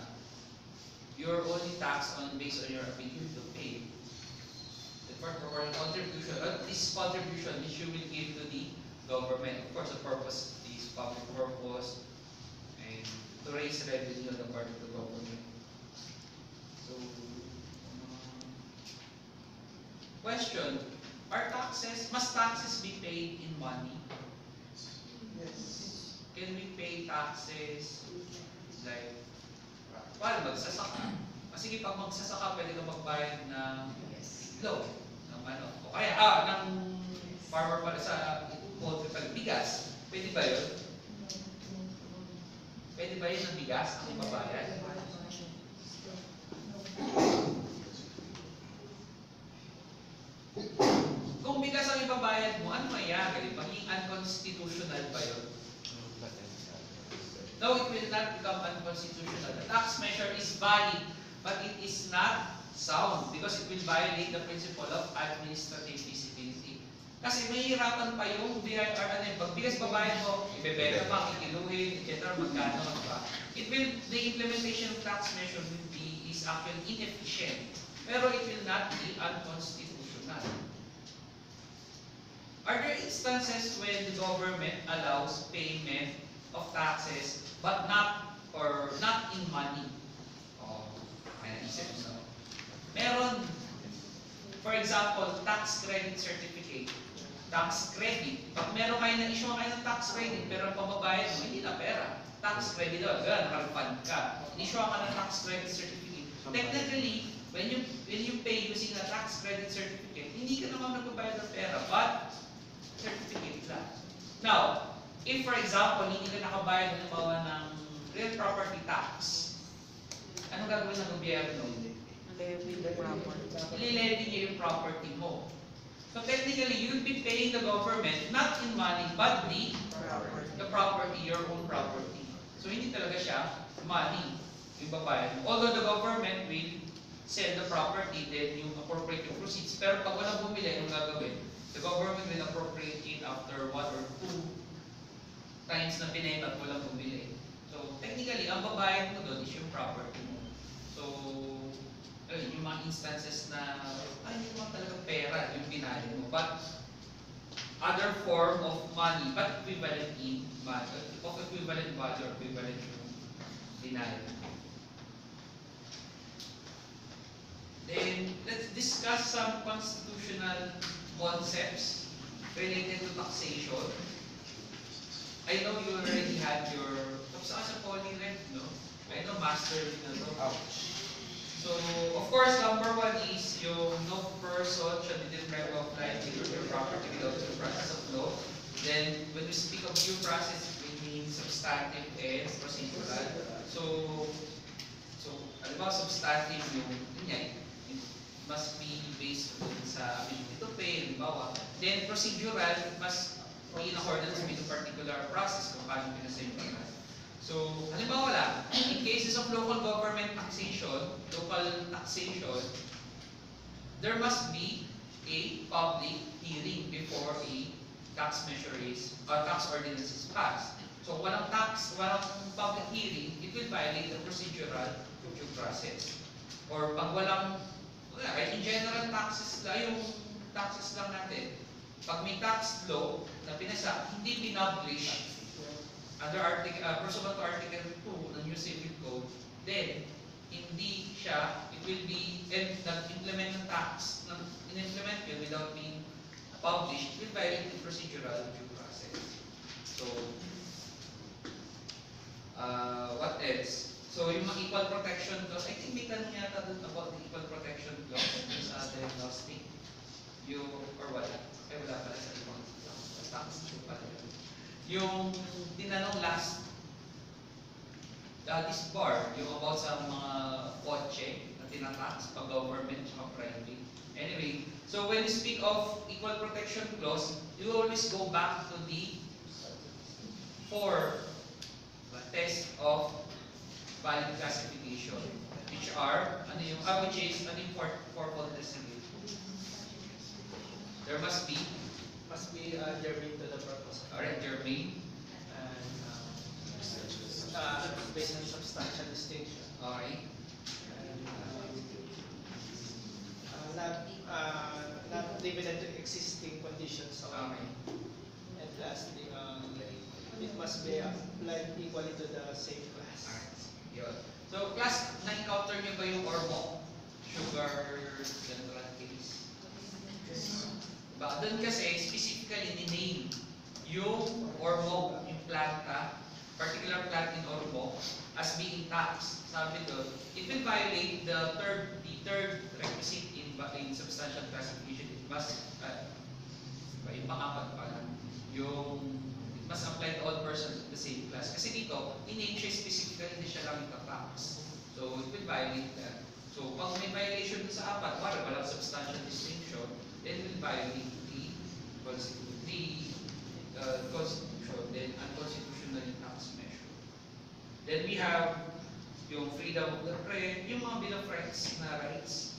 you're only taxed on based on your ability to pay. For contribution, this contribution which you will give to the government, of course, the purpose is public purpose and to raise revenue on the part of the government. So, question: must taxes be paid in money? Yes. Can we pay taxes like, paano magsasaka? Sige, pag magsasaka, pwede ka magbayad ng loan, ng ano, o kaya, ng farmer pala sa poultry bigas. Pwede ba yun? Pwede ba yun ng bigas ang ibabayad? Kung bigas ang ibabayad mo, ano mangyayari? Maging unconstitutional ba yun? No, it will not become unconstitutional. The tax measure is valid, but it is not sound because it will violate the principle of administrative feasibility. Kasi mahihirapan pa yung BIR, pag bigas babayad mo, ibebenta pa, kikiluhin, etc. Magkano, diba? The implementation of tax measure is actually inefficient, pero it will not be unconstitutional. Are there instances when the government allows payment of taxes but not in money? Oh, may naisip mo. Meron, for example, tax credit certificate. Tax credit. Pag meron kayo na-issue kayo ng tax credit pero ang pamabayad mo, hindi na pera. Tax credit daw, nakalfund ka. In-issue ka ng tax credit certificate. Technically, when you pay using a tax credit certificate, hindi ka naman nagbabayad ng pera, but certificate lang. Now, if for example, hindi ka nakabayad ng real property tax, anong gagawin ng gobyerno? Levy the property. Ililevy niya yung property mo. So technically, you'll be paying the government not in money, but the property, your own property. So hindi talaga siya money yung babayad mo. Although the government will sell the property, then yung appropriate yung proceeds. Pero pag walang bumili, yung gagawin? The government will appropriate it after 1 or 2 times na pinenta at walang bumili. So technically, ang babayad mo doon is yung property mo. So, yung mga instances na hindi naman talaga pera yung binali mo, but other form of money, but equivalent in value, of equivalent value or equivalent yung binali mo. Then, let's discuss some constitutional concepts related to taxation. I know you already had your, tapos sa poly ref, no? I know master na to. So, of course, number 1 is yung no person shall be deprived of livelihood or property without due process of law. Then, when we speak of due process, we mean substantive and procedural. So alam mo, substantive yung it must be based sa ability to pay, halimbawa. Then, procedural, it must be in accordance with the particular process kung paano pinasayang. So, halimbawa lang, in cases of local government taxation, there must be a public hearing before a tax measure tax ordinance is passed. So, walang public hearing, it will violate the procedural due process. Or pag kahit in general taxes lang natin, pag may tax law na pinasa, hindi pinablish under pursuant to Article 2 ng New Civil Code, then hindi siya, it will be, nag-implement ng tax, in-implement yun without being published, it will violate the procedural due process. So, what else? So, yung mga equal protection clause, I think may tanong yata doon about the equal protection clause sa diagnostic. Or wala? Ay, wala pala sa ibang tax pala. Yung tinanong last, this bar, yung about sa mga kotse na tinatax pag government o private. Anyway, so when we speak of equal protection clause, you always go back to the 4 test of value classification, which is an fourfold estimate. There must be Must be germane to the the purpose. Alright, Jermaine. And based on substantial distinction. Okay. And not limited to existing conditions. Okay. And lastly, it must be applied equally to the same class. Alright. Yun. So, class, na-encounter nyo ba yung ormo? Sugar general case? Doon kasi, specifically, ni-name yung ormo, yung planta, particular plant in ormo, as being tax. Sabi doon, it will violate the third requisite in substantial classification. It must, yung pang-apat pala, yung it must apply to all persons of the same class. Kasi dito, in nature specifically, hindi siya lang ita-tax. So, it will violate that. So, pag may violation dun sa apat, walang substantial distinction, then it will violate the Constitution, then unconstitutional tax measure. Then we have yung freedom of the press, yung mga bill of rights na rights.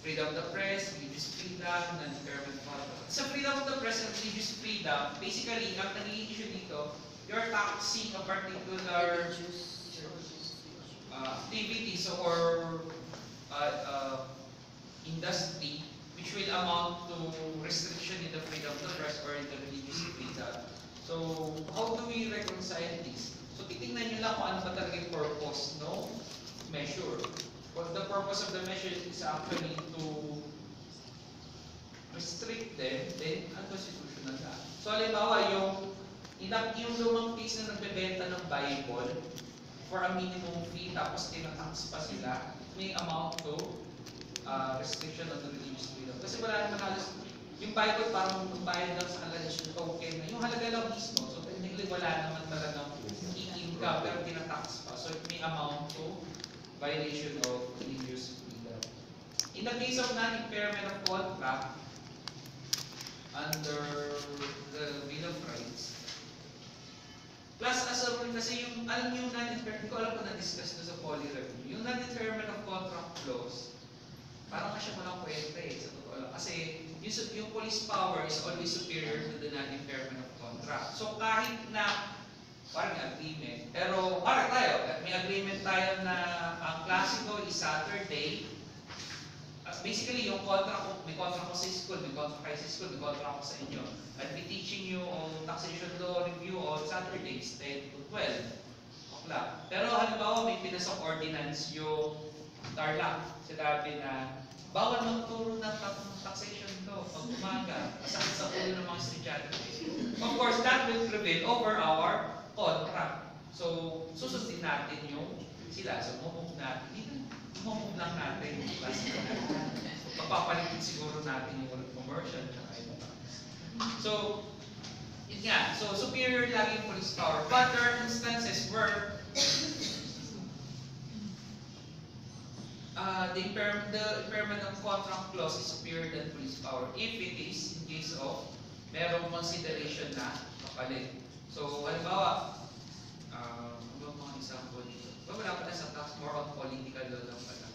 Freedom of the press, religious freedom, non-determined conduct. Sa freedom of the press and religious freedom, basically, ang naging issue dito, you're taxing a particular activities or industry which will amount to restriction in the freedom of the press or in the religious freedom. So, how do we reconcile this? So, titingnan nyo lang kung ano ba talaga yung purpose no measure. Well, the purpose of the measure is actually to restrict them, then unconstitutional na. So, halimbawa, yung lumang case na nagbebenta ng Bible for a minimum fee, tapos tinatax pa sila, may amount to restriction on the religious freedom. Kasi wala naman halos, yung Bible parang bayad lang sa kanila yung token na, yung halaga lang mismo, so technically wala naman talagang i-income, pero tinatax pa. So, it may amount to violation of religious freedom. In the case of non-impairment of contract, under the Bill of Rights, plus as a rule, kasi yung, alam yung non-impairment, hindi ko alam kung na-discuss na sa poly review, yung non-impairment of contract clause, parang siya walang kwenta sa totoo lang. Kasi yung police power is always superior to the non-impairment of contract. So kahit na parang agreement. Pero, parang tayo, may agreement tayo na ang klase ko is Saturday. Basically, yung contract ko, may contract ko sa school, may contract kayo sa school, may contract ko sa inyo. I'll be teaching you on taxation law review on Saturdays, 10 to 12 o'clock. Pero halimbawa, may pinasok ordinance yung Tarlac. Sinabi na, bawal magturo ng taxation law pag umaga, masakit sa ulo ng mga estudyante. Of course, that will prevail over our contract. So, susundin natin yung sila. So, mumove natin. Mumove lang natin yung klase natin. Magpapaligid siguro natin yung commercial at iba. So, yun nga. So, superior lagi yung police power. But there are instances where the impairment of contract clause is superior than police power if it is in case of merong consideration na kapalit. So, halimbawa, ano mga example dito? Wala pala sa tax, more on political law lang pala.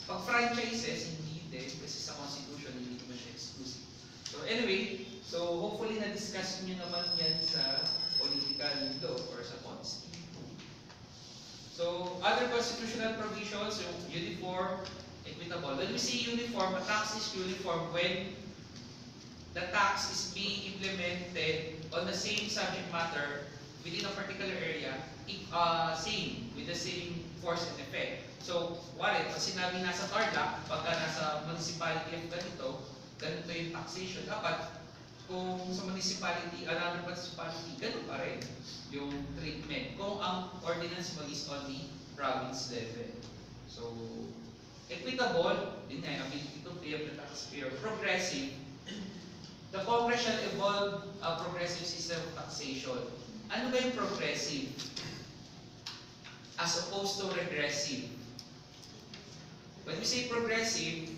Pag franchises, hindi din, kasi sa constitution, hindi naman siya exclusive. So, anyway, so hopefully na-discuss nyo naman yan sa political law or sa constitution. So, other constitutional provisions, yung uniform, equitable. When we say uniform, a tax is uniform when the tax is being implemented on the same subject matter within a particular area, same, with the same force and effect. So, pag sinabi nasa Tarlac, pagka nasa municipality of ganito yung taxation. Dapat, kung sa municipality, another municipality, ganun pa rin yung treatment. Kung ang ordinance mo is on the province level. So, equitable, yun nga, ability to pay of the taxpayer. Progressive, the Congress shall evolve a progressive system of taxation. Ano ba yung progressive? As opposed to regressive. When we say progressive,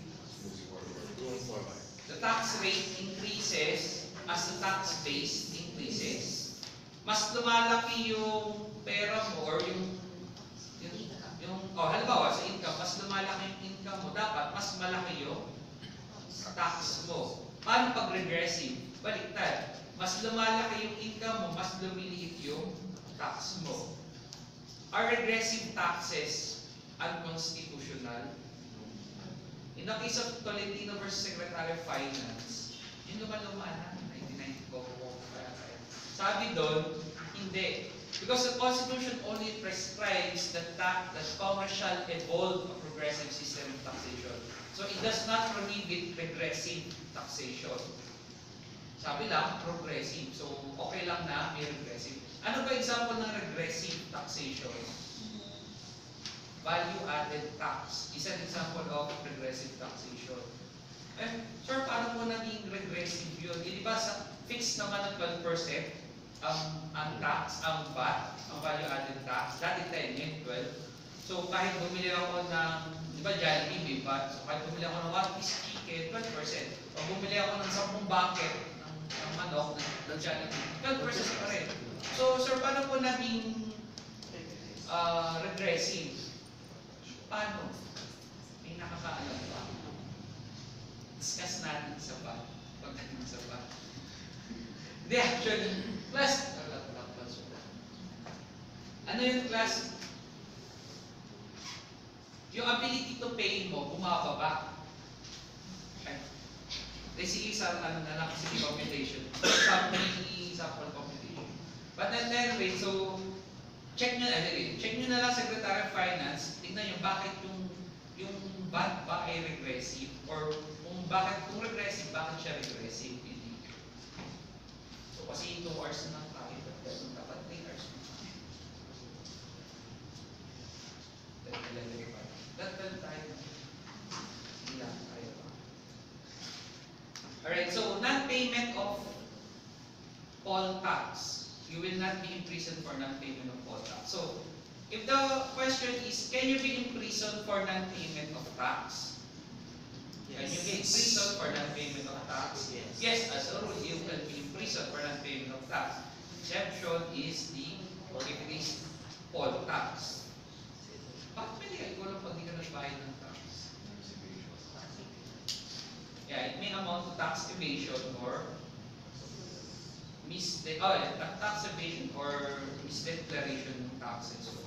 the tax rate increases as the tax base increases. Mas lumalaki yung pera mo or halimbawa sa income, mas lumalaki yung income mo, dapat mas malaki yung tax mo. Paano pag regressive? Baliktad. mas lumalaki yung income mo, mas lumiliit yung tax mo. Are regressive taxes unconstitutional? In the case of Tolentino versus Secretary of Finance, yun lumaluma na, 1994. Sabi doon, hindi. Because the Constitution only prescribes that Congress shall evolve a progressive system of taxation. So it does not prohibit regressive taxation. Sabi lang, progressive. So okay lang na may regressive. Ano ba example ng regressive taxation? Value-added tax is an example of regressive taxation. Sir, paano po naging regressive yun? Di ba sa fixed naman ng 12%, ang tax, ang VAT, ang value-added tax, dati 10, ngayon 12. So kahit bumili ako ng, di ba Jollibee may VAT, so kahit bumili ako ng 1 piece chicken, 12%. O bumili ako ng 10 bucket ng manok, ng Jollibee, 12% pa rin. So sir, paano po naging regressive? Paano? May nakakaalam ba? Discuss natin sa VAT. Pagdating sa VAT. Hindi, actually, class. Ano yung class? Yung ability to pay mo, bumababa. Okay. Sige, ano na lang, sige, computation. Sample computation. But then anyway, so, check nyo na lang Secretary of Finance, tignan nyo bakit yung VAT ba ay regressive or kung regressive, bakit siya regressive? So kasi 2 hours na lang tayo, dapat 3 hours na tayo. Dapat tayo. Ilang tayo. Alright, so non-payment of poll tax. You will not be imprisoned for non-payment of poll tax. So, if the question is, can you be imprisoned for non-payment of tax? Can you be imprisoned for non-payment of tax? Yes, as a rule, you can be imprisoned for non-payment of tax. Exception is if it is poll tax. Bakit pwede ka ikaw lang pag di ka nagbayad ng tax? Yeah, it may amount to tax evasion or tax evasion or misdeclaration ng taxes. So,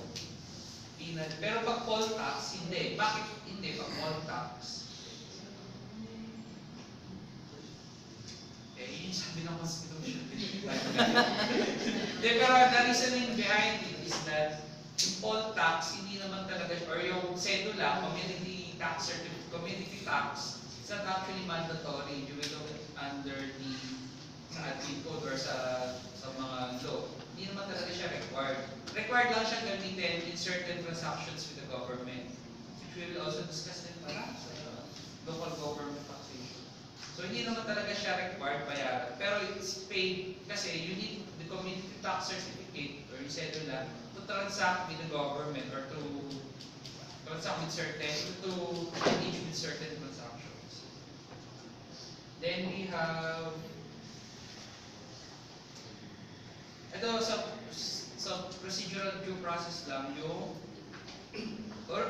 pero pag poll tax, hindi. Bakit hindi? Pag poll tax, yun sabi ng Constitution. Pero the reasoning behind it is that yung poll tax, hindi naman talaga, or yung cedula, community tax certificate, community tax, it's not actually mandatory. You will look under the sa admin code or sa mga law. Hindi naman talaga siya required. Required lang siya gamitin in certain transactions with the government, which we will also discuss din pala sa local government taxation. So hindi naman talaga siya required bayaran. Pero it's paid kasi you need the community tax certificate or yung cedula to transact with the government or to transact with to engage with certain transactions. Then we have ito sa procedural due process lang yung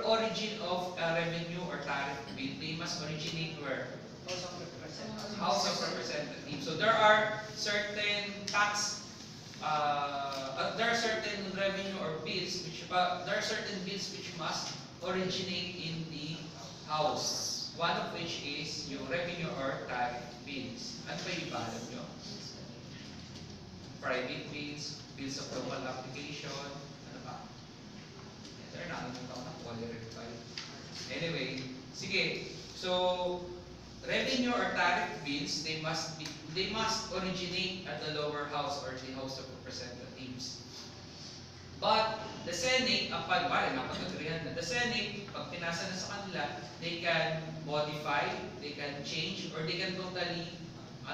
origin of revenue or tariff bill. They must originate where? House of Representatives. So there are certain revenue or bills there are certain bills which must originate in the House. One of which is yung revenue or tariff bills. Ano ba yung alam nyo? Private bills, bills of local application, ano ba? Sir, nakalimutan ko na qualified. Anyway, sige. So, revenue or tariff bills, they must originate at the lower house or the House of Representatives. But the Senate, the Senate, pag pinasa na sa kanila, they can modify, they can change, or they can totally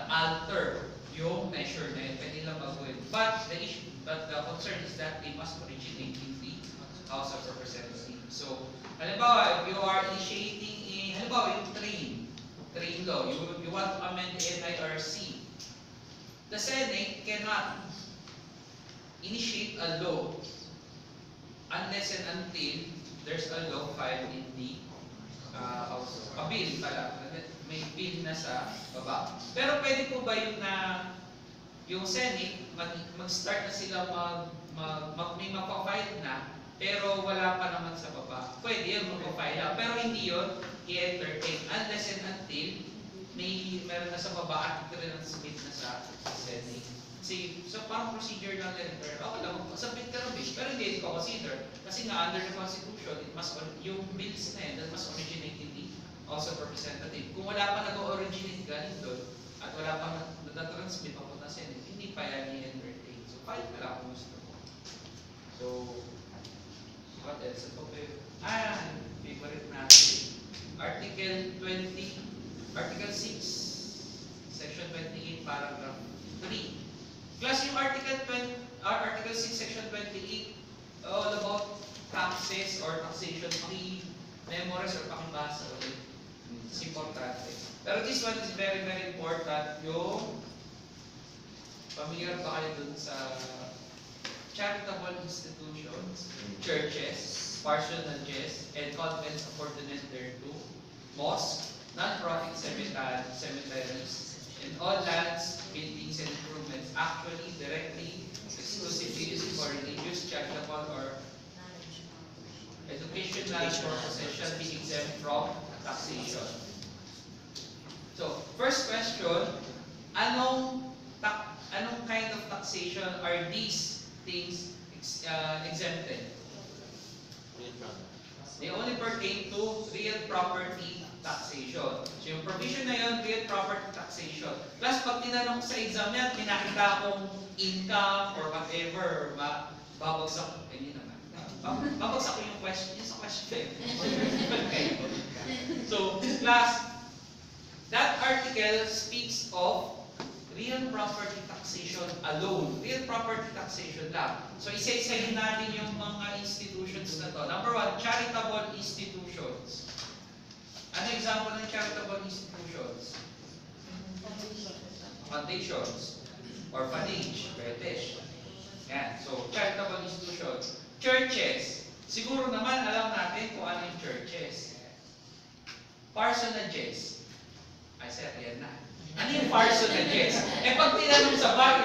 alter yung measure na yun. Pwede lang baguhin. But the concern is that they must originate in the House of Representatives. So, halimbawa, if you are initiating halimbawa, yung train law, you want to amend the NIRC, the Senate cannot initiate a law unless and until there's a law filed in the House. A bill pala. May bill na sa baba. Pero pwede po ba yung na yung Senate, mag-start na sila may mapafile na, pero wala pa naman sa baba. Pwede yun, mapafile na. Pero hindi yun, i-entertain. Unless and until, meron na sa baba at ito rin ang submit na sa Senate. Kasi, so parang procedure ng letter, okay lang, submit ka ng bill, pero hindi ko consider. Kasi nga, under the Constitution, yung bills na yun, that must originate in the House of Representatives. Kung wala pa nag-originate galing doon, at wala pa nag-transmit papunta sa Senate, hindi pa yan i-entertain. So, file ka lang kung gusto mo. So, what else? Favorite natin. Article 6, Section 28, Paragraph 3. Plus yung Article 6, Section 28, all about taxes or taxation. Memorize or pakibasa ulit. It's importante. Pero this one is very, very important. Yung familiar ba kayo dun sa charitable institutions, churches, parsonages, and convents subordinate thereto, mosques, non-profit cemeteries, and all lands, buildings, and improvements actually, directly, exclusively used for religious, charitable, or educational purposes shall be exempt from taxation. So, first question, anong kind of taxation are these things exempted? They only pertain to real property taxation. So yung provision na yun, real property taxation. Plus pag tinanong sa exam yan, pinakita akong income or whatever, babagsak ko. Hindi naman. Babagsak ko yung question. Yung sa question. So, class, that article speaks of real property taxation alone. Real property taxation lang. So, isa-isahin natin yung mga institutions na to. Number 1, charitable institutions. Ano example ng charitable institutions? Foundations. Orphanage. British. Yan. So, charitable institutions. Churches. Siguro naman alam natin kung ano yung churches. Parsonages. I said, yan na. Ano yung parsonages? Pag tinanong sa bar,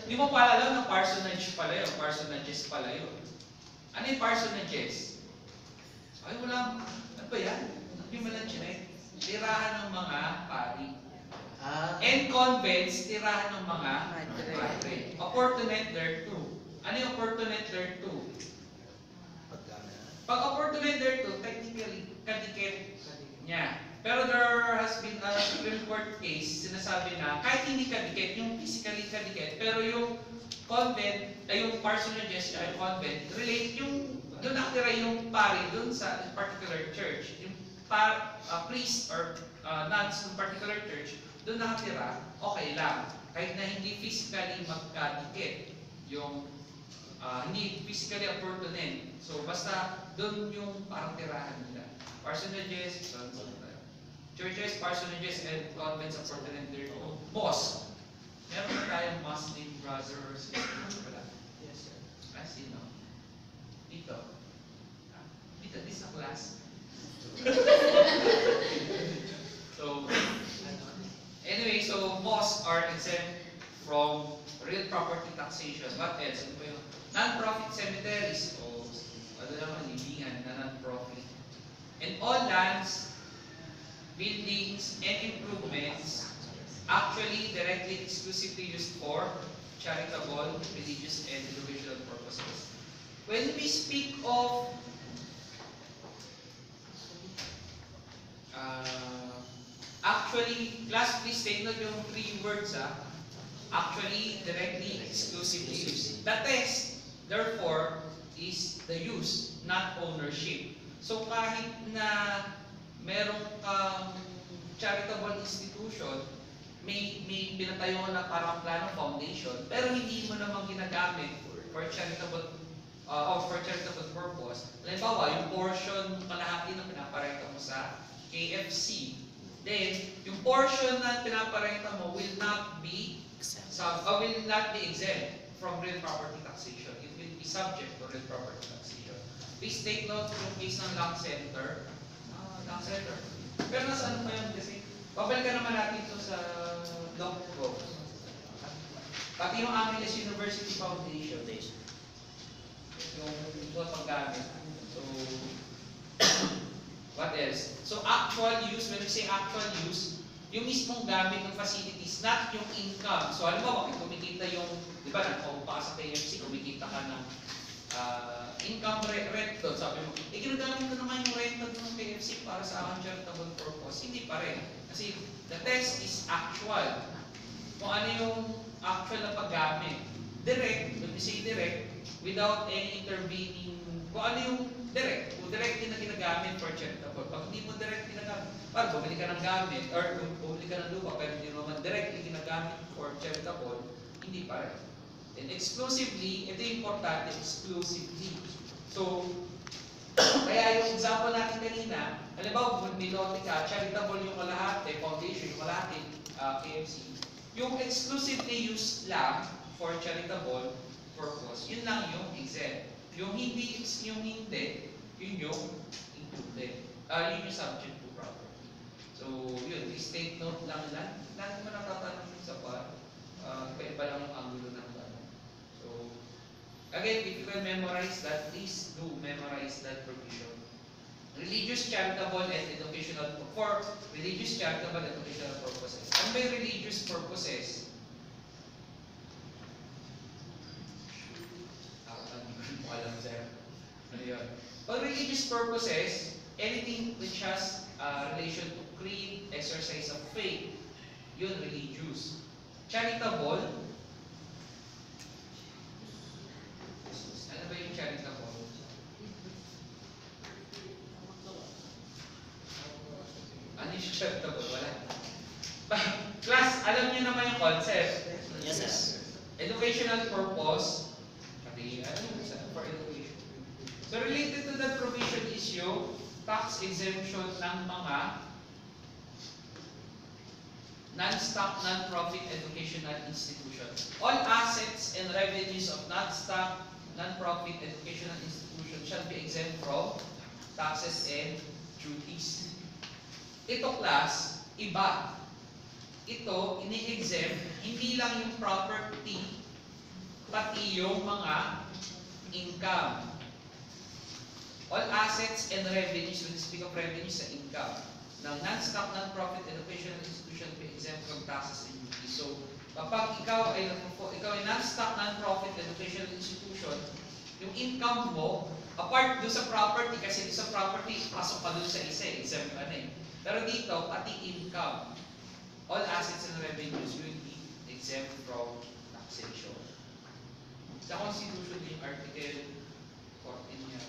di mo pala alam na parsonage pala yun. Parsonages pala yun. Ano yung parsonages? Ay, wala. Ano ba yan? Hindi mo lang chinek. Tirahan ng mga pari. And convents, tirahan ng mga padre. Opportunate thereto. Ano yung opportunate thereto? Pag opportunate thereto, technically, kadikit niya. Pero there has been a Supreme Court case, sinasabi na kahit hindi kadikit, yung physically kadikit, pero yung convent, yung parsonages, yung convent, relate yung, doon nakatira yung pari doon sa particular church. Yung priest or nuns ng particular church, doon nakatira, okay lang. Kahit na hindi physically magkadikit, yung hindi physically opportunate. So, basta doon yung parang tirahan nila. Parsonages, churches, parsonages, and convents opportunate their own. Mosque. Meron na tayong Muslim brother or sister. Wala. Yes, sir. Sino? Dito. Dito, this na class. So, anyway, so mosques are exempt from real property taxation. What else? Ano ba yun? Non-profit cemeteries. O, ano naman, libingan na non-profit. And all lands, buildings, and improvements actually directly exclusively used for charitable, religious, and educational purposes. When we speak of actually, class, please take note yung 3 words. Actually, directly, exclusively used. The text, therefore, is the use, not ownership. So kahit na merong kang charitable institution, may pinatayo na parang plano foundation, pero hindi mo naman ginagamit for charitable purpose. Halimbawa, yung portion kalahati na pinaparenta mo sa KFC, then yung portion na pinaparenta mo will not be exempt from real property taxation. It will be subject to real property taxation. Please take note yung case ng Lang Center. Lang Center. Pero nasaan pa yun kasi? Babalikan naman natin ito sa log ko. Pati yung Angeles University Foundation. Yung sa paggamit. So, what else? So, actual use, when we say actual use, yung mismong gamit ng facilities, not yung income. So, alam mo, kumikita yung, di ba, nagpapaka sa KFC, kumikita ka ng income rent doon. Sabi mo, ginagamit ko naman yung rent doon ng KFC para sa aking charitable purpose. Hindi pa rin. Kasi the test is actual. Kung ano yung actual na paggamit. Direct, when we say direct, without any intervening, kung ano yung direct, kung direct na ginagamit for charitable. Pag hindi mo direct ginagamit, parang bumili ka ng gamit, or bumili ka ng lupa, pero hindi mo naman directly ginagamit for charitable, hindi pa rin. And exclusively, ito yung importante, exclusively. So, kaya yung example natin kanina, halimbawa, may lote ka, charitable yung kalahati, foundation yung kalahati, KFC. Yung exclusively used lang for charitable purpose, yun lang yung exempt. Yung hindi, yun yung included. Yun yung subject to property. So, yun, please take note lang lang. Lagi mo natatanong sa part, iba lang yung angulo ng tanong. So, again, if you can memorize that, please do memorize that provision. Religious, charitable, and educational, for religious, charitable, and educational purposes. Ano ba yung religious purposes? Hindi ko alam, sir. Ano yun? For religious purposes, anything which has relation to creed, exercise of faith, yun religious. Charitable, ano ba yung charitable? Ano yung charitable? Wala. Class, alam niyo naman yung concept. Yes, sir. Educational purpose, pati ano for education. So related to that provision is yung tax exemption ng mga non-stock, non-profit educational institutions. All assets and revenues of non-stock, non-profit educational institutions shall be exempt from taxes and duties. Ito class, iba. Ito, ini-exempt, hindi lang yung property, pati yung mga income. All assets and revenues, when we speak of revenues sa income, ng non-stock, non-profit educational institution be exempt from taxes and duties. So, kapag ikaw ay non-stock, non-profit educational institution, yung income mo, apart doon sa property, kasi doon sa property, pasok ka doon sa isa, exempt ka na eh. Pero dito, pati income, all assets and revenues will be exempt from taxation. Sa Constitution, yung Article 14 niya.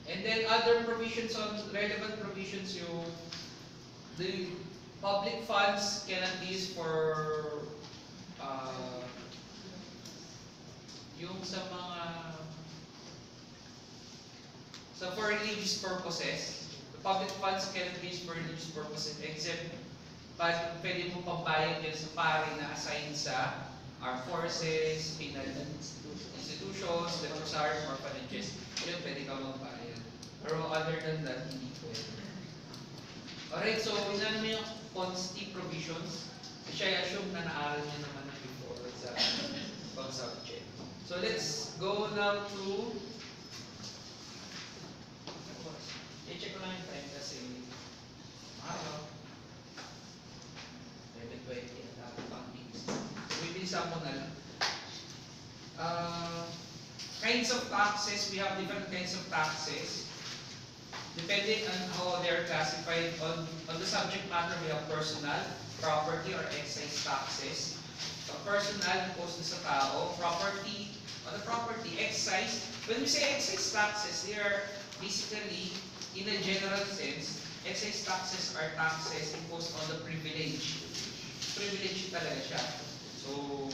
And then other provisions on relevant provisions, the public funds cannot be used for yung sa mga for religious purposes. The public funds cannot be used for religious purposes except pag pwede mo pambayad yun sa pari na assign sa armed forces, penal institutions, leprosarium, orphanages. Yun pwede ka magbayad. Pero other than that, hindi pwede. Alright, so ilan mo yung consti provisions, which I assume na naaral niyo naman na before sa pang-subject. So let's go now to i-check ko lang yung time kasi araw 11:20 at dapat pang minutes. So bibilisan ko na lang. Kinds of taxes, we have different kinds of taxes. Depending on how they are classified on the subject matter, we have personal, property, or excise taxes. So personal, imposed sa tao. Property, on the property, excise. When we say excise taxes, they are basically, in a general sense, excise taxes are taxes imposed on the privilege. Privilege talaga siya. So,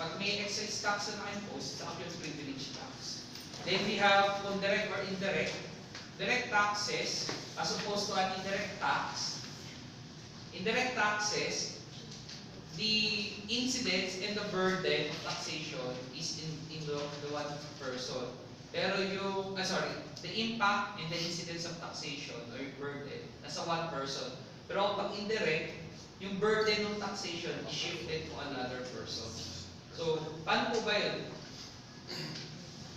pag may excise tax na naka-impose, saka yung privilege tax. Then we have kung direct or indirect. Direct taxes as opposed to an indirect tax. Indirect taxes, the incidence and the burden of taxation is in the one person. Pero yung, the impact and the incidence of taxation or burden, nasa one person. Pero pag indirect, yung burden ng taxation is shifted to another person. So, paano po ba yun?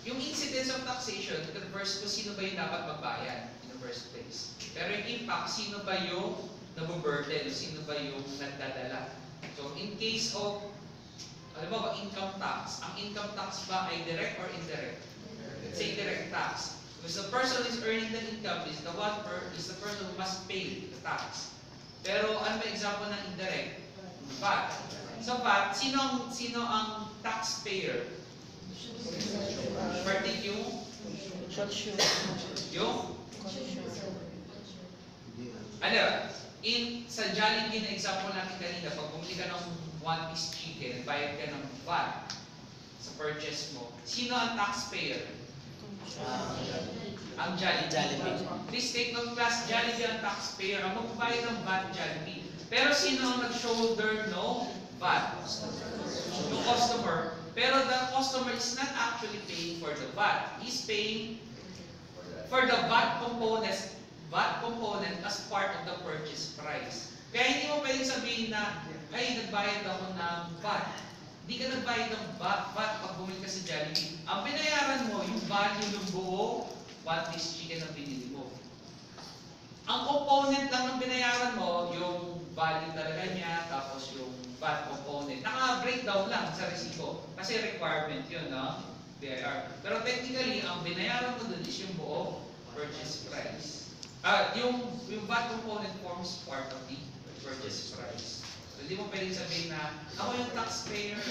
Yung incidence of taxation, it refers to sino ba yung dapat magbayad in the first place. Pero yung impact, sino ba yung nabuburden, sino ba yung nagdadala. So, in case of, alam mo ba, income tax, ang income tax ba ay direct or indirect? It's a direct tax. Because the person who is earning the income is the person who must pay the tax. Pero ano ba example ng indirect? VAT. So VAT, sino ang taxpayer? Party yung ano, sa Jollibee na example natin kanina, pag bumili ka ng one-piece chicken, bayad ka ng VAT sa purchase mo, sino ang taxpayer? Ang Jollibee. Please take note class, Jollibee ang taxpayer. Ang magbabayad ng VAT, Jollibee. Pero sino ang nag-shoulder no VAT? Yung customer. Pero the customer is not actually paying for the VAT. He's paying for the VAT component as part of the purchase price. Kaya hindi mo pwedeng sabihin na, ay, nagbayad ako ng VAT. Hindi ka nagbayad ng VAT pag bumili ka sa Jollibee. Ang binayaran mo, yung value ng buo, one-piece chicken na binili mo. Ang component lang ng binayaran mo, yung value talaga niya, tapos yung VAT component. Naka-breakdown lang sa resibo. Kasi requirement yun, no? BIR. Pero technically, ang binayaran mo dun is yung buo purchase price. Yung VAT component forms part of the purchase price. So, hindi mo pwedeng sabihin na, ako yung taxpayer,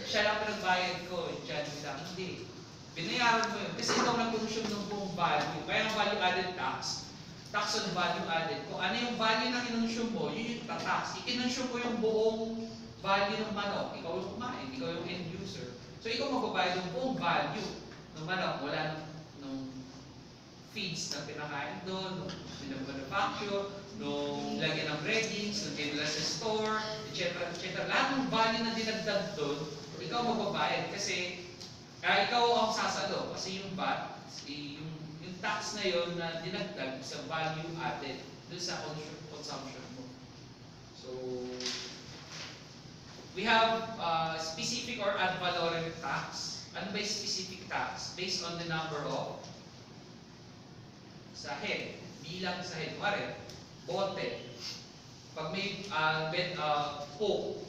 siya lang pinagbayad ko, siya lang. Hindi. Binayaran mo yun. Kasi ikaw nag-consume ng buong value. Kaya ang value added tax on value added. Kung ano yung value na kinonsume mo, yun yung tax. Ikinonsume mo yung buong value ng manok. Ikaw yung kumain, ikaw yung end user. So, ikaw magbabayad yung buong value ng manok. Wala nung feeds na pinakain doon, nung pinamanufacture, nung lagyan ng breadings, nung kinula sa store, etc. etc. Lahat ng value na dinagdag doon, ikaw magbabayad kasi ikaw ang sasalo. Kasi yung VAT, yung tax na yon na dinagdag sa value added doon sa consumption mo. So, we have specific or ad valorem tax. Ano ba yung specific tax? Based on the number of sa head, bilang sa head. Kuwari, bote. Pag may Coke,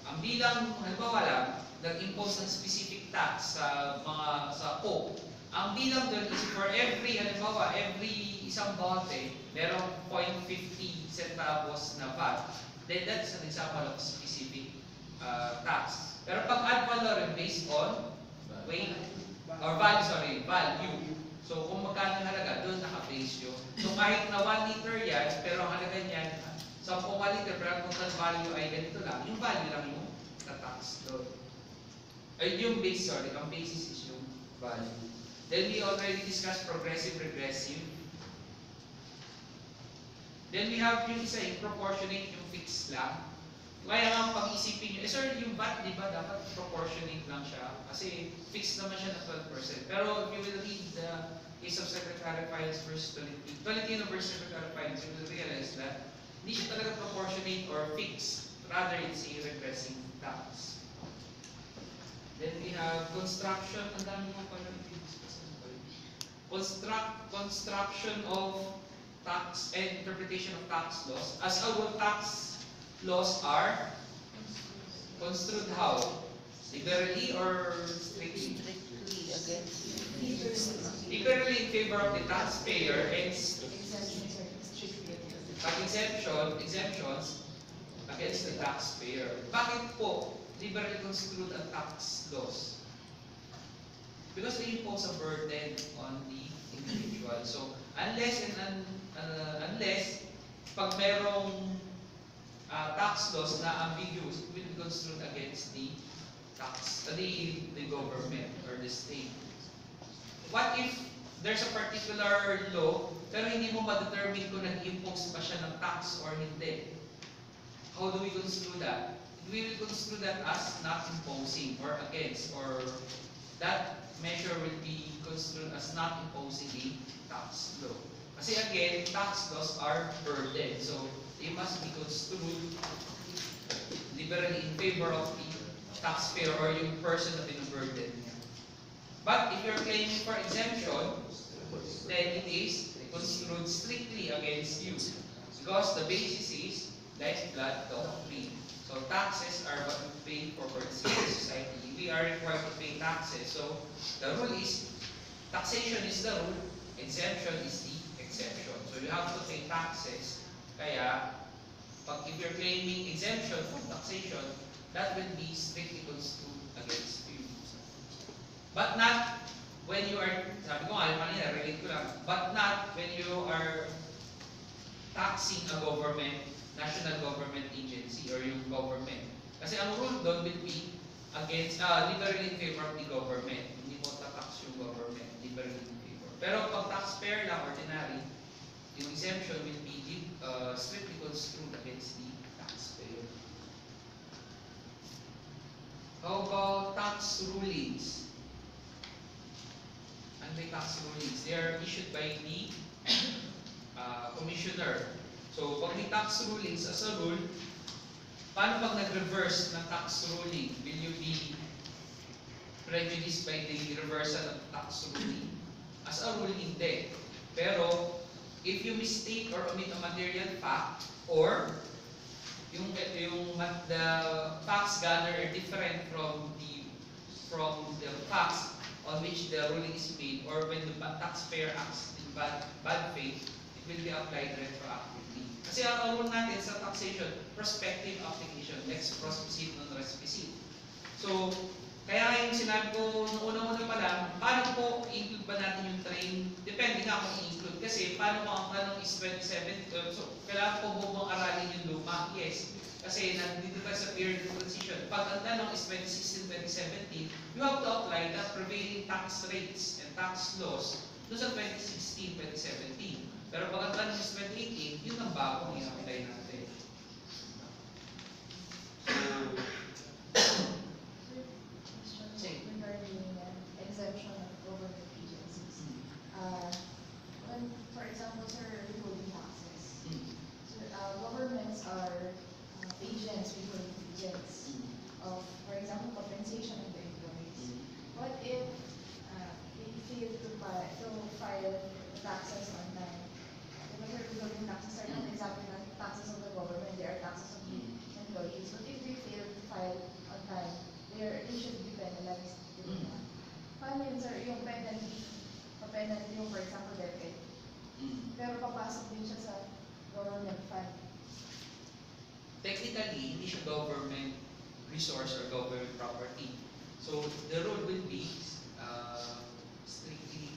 ang bilang, halimbawa lang, nag-impose ng specific tax sa Coke. Ang bilang doon is for every, halimbawa, every isang bote, merong 0.50 centavos na VAT. Then that's an example of specific tax. Pero pag ad valorem based on weight, or value. So, kung magkano yung halaga, doon naka-base yun. So, kahit na 1 liter yan, pero ang halaga niyan, 10 liter, pero ang total value ay ganito lang, yung value lang yung na-tax doon. Ay, yung base, sorry, ang basis is yung value. Then, we already discussed progressive, regressive. Then, we have yung isa, yung proportionate, yung fixed lang. Kaya nga pag-isipin nyo, sir, yung VAT, di ba, dapat proportionate lang siya. Kasi fixed naman siya na 12%. Pero if you will read the case of Secretary of Finance verse 22 verse Secretary of Finance, you will realize that hindi siya talaga proportionate or fixed. Rather, it's a regressive tax. Then we have construction. Ang dami mo pala construction of tax and interpretation of tax laws. As a whole, tax laws are construed how? Liberally or strictly? Liberally in favor of the taxpayer and exemptions against the taxpayer. Bakit po liberally construed ang tax laws? Because they impose a burden on the individual. So unless pag merong tax laws na ambiguous, it will be construed against the government or the state. What if there's a particular law, pero hindi mo ma-determine kung nag-impose pa siya ng tax or hindi? How do we construe that? We will construe that as not imposing or against, or that measure will be construed as not imposing the tax law. Kasi again, tax laws are burden. So, they must be construed liberally in favor of the taxpayer or yung person na binuburden niya. But if you're claiming for exemption, then it is construed strictly against you. Because the basis is lifeblood doctrine. So taxes are what we pay for participating society. We are required to pay taxes. So the rule is, taxation is the rule, exemption is the exception. So you have to pay taxes. Kaya, if you're claiming exemption from taxation, that will be strictly construed against you. But not when you are, sabi ko nga, relate ko lang, but not when you are taxing a government, national government agency or yung government. Kasi ang rule doon will be against, liberally in favor of the government. Hindi mo tatax yung government, liberally in favor. Pero pag taxpayer lang, ordinary, yung exemption will be strictly construed against the taxpayer. How about tax rulings? Ano ba yung tax rulings? They are issued by the commissioner. So, pag may tax rulings as a rule, paano pag nag-reverse ng tax ruling? Will you be prejudiced by the reversal of tax ruling? As a rule, hindi. Pero, if you mistake or omit a material fact, or the facts gathered are different from the facts on which the ruling is made, or when the taxpayer acts in bad faith, it will be applied retroactively. Kasi ang rule natin sa taxation, prospective application, lex prospective, non res specie. So, kaya yung sinabi ko noong una-una pa lang, paano po i-include ba natin yung train? Depende nga kung i-include. Kasi paano kung ang tanong is 2017, so kailangan po bubong aralin yung luma? Yes. Kasi nandito tayo sa period of transition. Pag ang tanong is 2016-2017, you have to apply the prevailing tax rates and tax laws doon sa 2016-2017. Pero pag ang tanong is 2018, yun ang bagong i-apply natin. Regarding exemption of government agencies. When, for example, sir, withholding taxes. So, governments are agents, withholding agents of, for example, compensation of the employees. What if they fail to file the taxes on time? Because withholding taxes are not exactly not taxes of the government, they are taxes of the employees. But if they fail to file on time, they should be penalized. Paano yun, sir? Yung penalty, yung, for example, DepEd. Pero papasok din siya sa government fund. Technically, hindi siya government resource or government property. So, the rule will be strictly...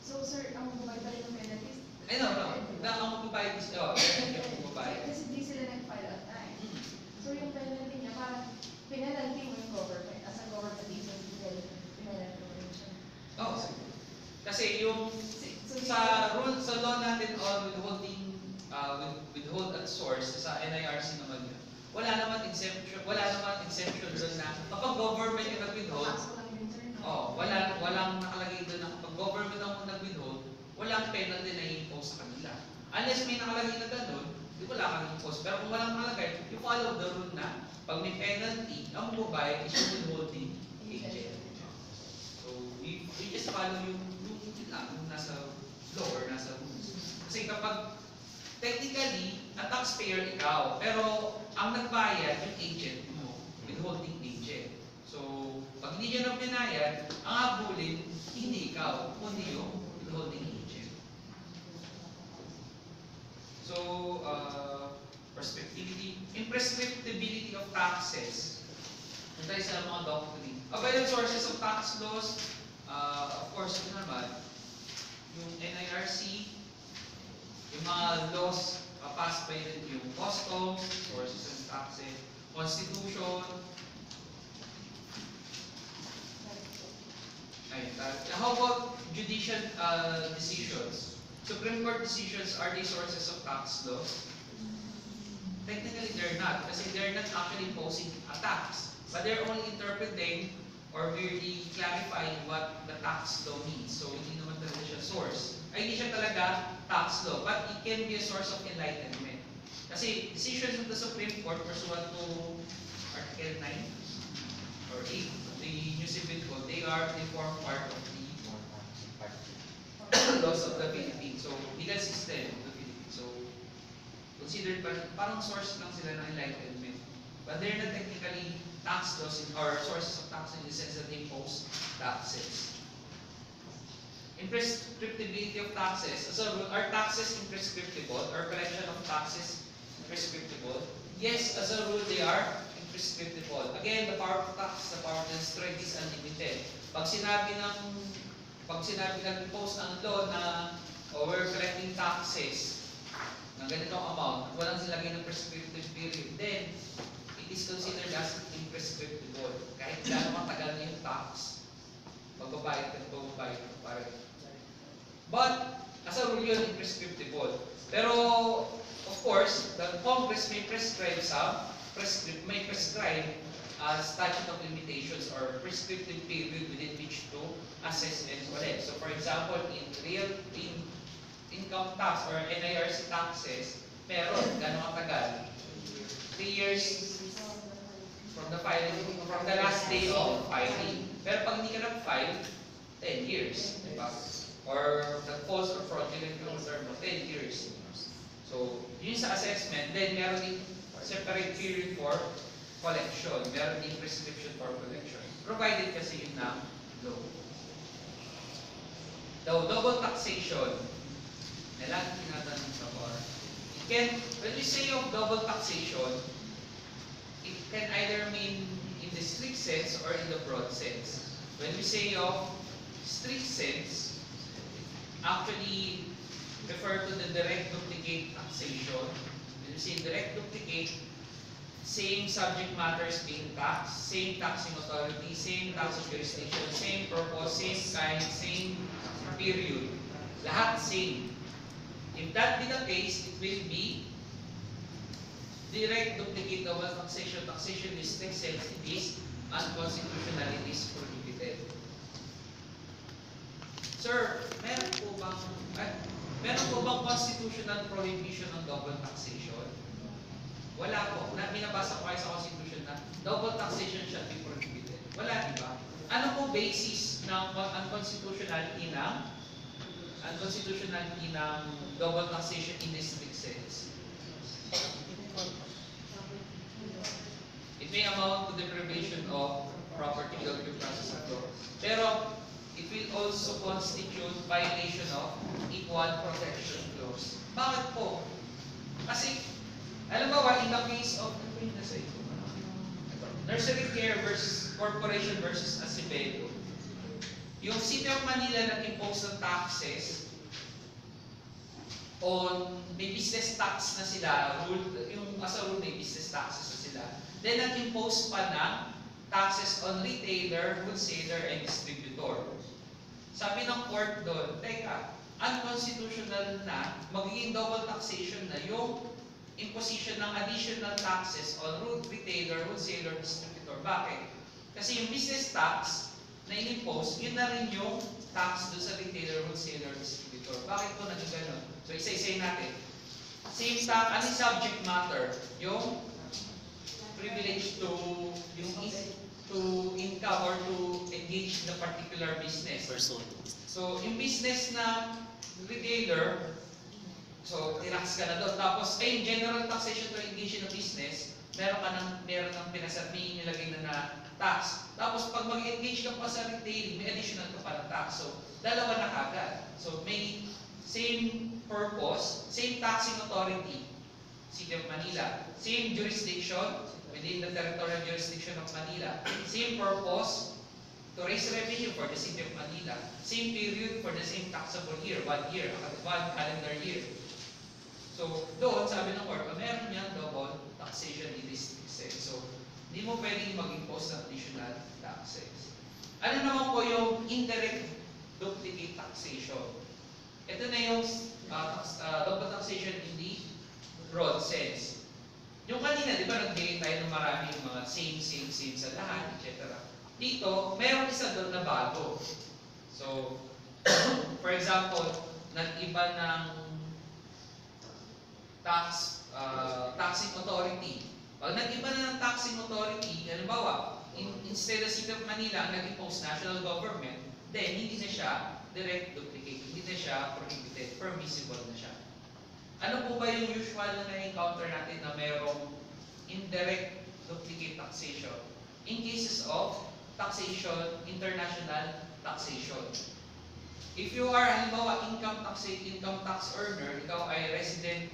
So, sir, ang bumayad pa rin ng penalties? No. Ang magbabayad is... Kasi hindi sila nag-file on time. So, yung penalty niya, parang penalty mo yung government. As a government agency, penalty mo rin siya. Kasi yung sa rule, sa law natin on withhold at source, sa NIRC naman yun. Wala naman exemption doon na kapag government yung nag-withhold, walang nakalagay doon na kapag government ang nag-withhold, walang penalty na i-impose sa kanila. Unless may nakalagay na gano'n, di wala kang impose. Pero kung walang nakalagay, you follow the rule na pag may penalty, ang mobile is yung withholding agent. So, we just follow yung nasa law or nasa rules. Kasi kapag technically, ang taxpayer ikaw, pero ang nagbayad yung agent mo, withholding agent. So, pag hindi niya na binayad, ang habulin, hindi ikaw, kundi yung withholding agent. So, imprescriptibility of taxes. Ito tayo sa mga doctrine. Available sources of tax laws, of course, ito naman, yung NIRC, yung mga laws passed by yung customs, sources of taxes, constitution. How about judicial decisions? Supreme Court decisions, are they sources of tax laws? Technically, they're not, kasi they're not actually imposing a tax, but they're only interpreting or merely clarifying what the tax law means. So, hindi naman talaga siya source. Ay, hindi siya talaga tax law, but it can be a source of enlightenment. Kasi decisions of the Supreme Court pursuant to Article 9 or 8 of the New Civil Code, they form part of the laws of the Philippines. So, legal system of the Philippines. So, considered parang source lang sila ng enlightenment. But they're not technically tax laws or sources of tax in the sense that they impose taxes. Imprescriptibility of taxes. So, are taxes imprescriptible or collection of taxes imprescriptible? Yes, as a rule, they are imprescriptible. Again, the power of tax, the power to destroy is unlimited. Pag sinabi ng impose ang law na we're collecting taxes ng ganitong amount, walang silagay ng prescriptive period, then it is considered as imprescriptible. Kahit gano'ng matagal na yung tax, magbabayad ka pa rin. But, as a rule yun, imprescriptible. Pero, of course, the Congress may prescribe statute of limitations or prescriptive period within which to assess and collect. So, for example, in income tax or NIRC taxes, meron gano'ng katagal? 3 years from the last day of filing. Pero pag hindi ka nag-file, 10 years, diba? Or the false or fraudulent term of 10 years. So, yun sa assessment, then meron din separate period for collection. Meron din prescription for collection. Provided kasi yun ng law. The double taxation, nilang tinatanong sa bar. When we say of double taxation, it can either mean in the strict sense or in the broad sense. When we say of strict sense, actually refer to the direct duplicate taxation. When we say direct duplicate, same subject matters being taxed, same taxing authority, same taxing jurisdiction, same purpose, same kind, same period. Lahat same. If that be the case, it will be direct duplicate double taxation. Taxation is strict sense, it is unconstitutional, it is prohibited. Sir, meron po bang constitutional prohibition ng double taxation? Wala po. Binabasa ko kayo sa Constitution na double taxation shall be prohibited. Wala, di ba? Ano po basis ng unconstitutionality ng double taxation in this strict sense? It may amount to deprivation of property of due process of law. Pero, it will also constitute violation of equal protection clause. Bakit po? Kasi, alam mo ba, in the case of nursery care versus corporation versus Acevedo, yung City of Manila nag-impose ng taxes on, may business tax na sila, yung as a rule may business taxes na sila, then nag-impose pa ng taxes on retailer, wholesaler, and distributor. Sabi ng court doon, teka, unconstitutional na, magiging double taxation na yung imposition ng additional taxes on retailer, wholesaler, distributor. Bakit? Kasi yung business tax na in-impose, yun na rin yung tax doon sa retailer, wholesaler, distributor. Bakit po naging ganun? So, isa-isay natin. Same tax, ano subject matter? Yung privilege to income or to engage in a particular business. So, yung business na retailer, so, tirax ka na doon. Tapos, yung general taxation to engage in a business, meron ng pinasat, may nilagay na tax. Tapos, pag mag-engage ka pa sa retail, may additional ka pa ng tax. So, dalawa na kagad. So, may same purpose, same taxing authority, City of Manila. Same jurisdiction, within the territorial jurisdiction of Manila. Same purpose, to raise revenue for the City of Manila. Same period for the same taxable year, 1 year, 1 calendar year. So, doon, sabi ng court, meron niyang double taxation in this sense. So, hindi mo pwedeng mag-impose ng additional taxes. Ano naman po yung indirect duplicate taxation? Ito na yung double taxation in the broad sense. Yung kanina, di ba, nag-gate tayo ng maraming mga same sa lahat, etc. Dito, meron isa doon na bago. So, for example, nag-iba ng taxing authority. Pag nag-iba na ng taxing authority, halimbawa, instead of City of Manila ang nag-impose national government, then hindi na siya direct duplicate, hindi na siya prohibited, permissible na siya. Ano po ba yung usual na na-encounter natin na mayroong indirect duplicate taxation? In cases of taxation, international taxation. If you are, halimbawa, income tax earner, ikaw ay resident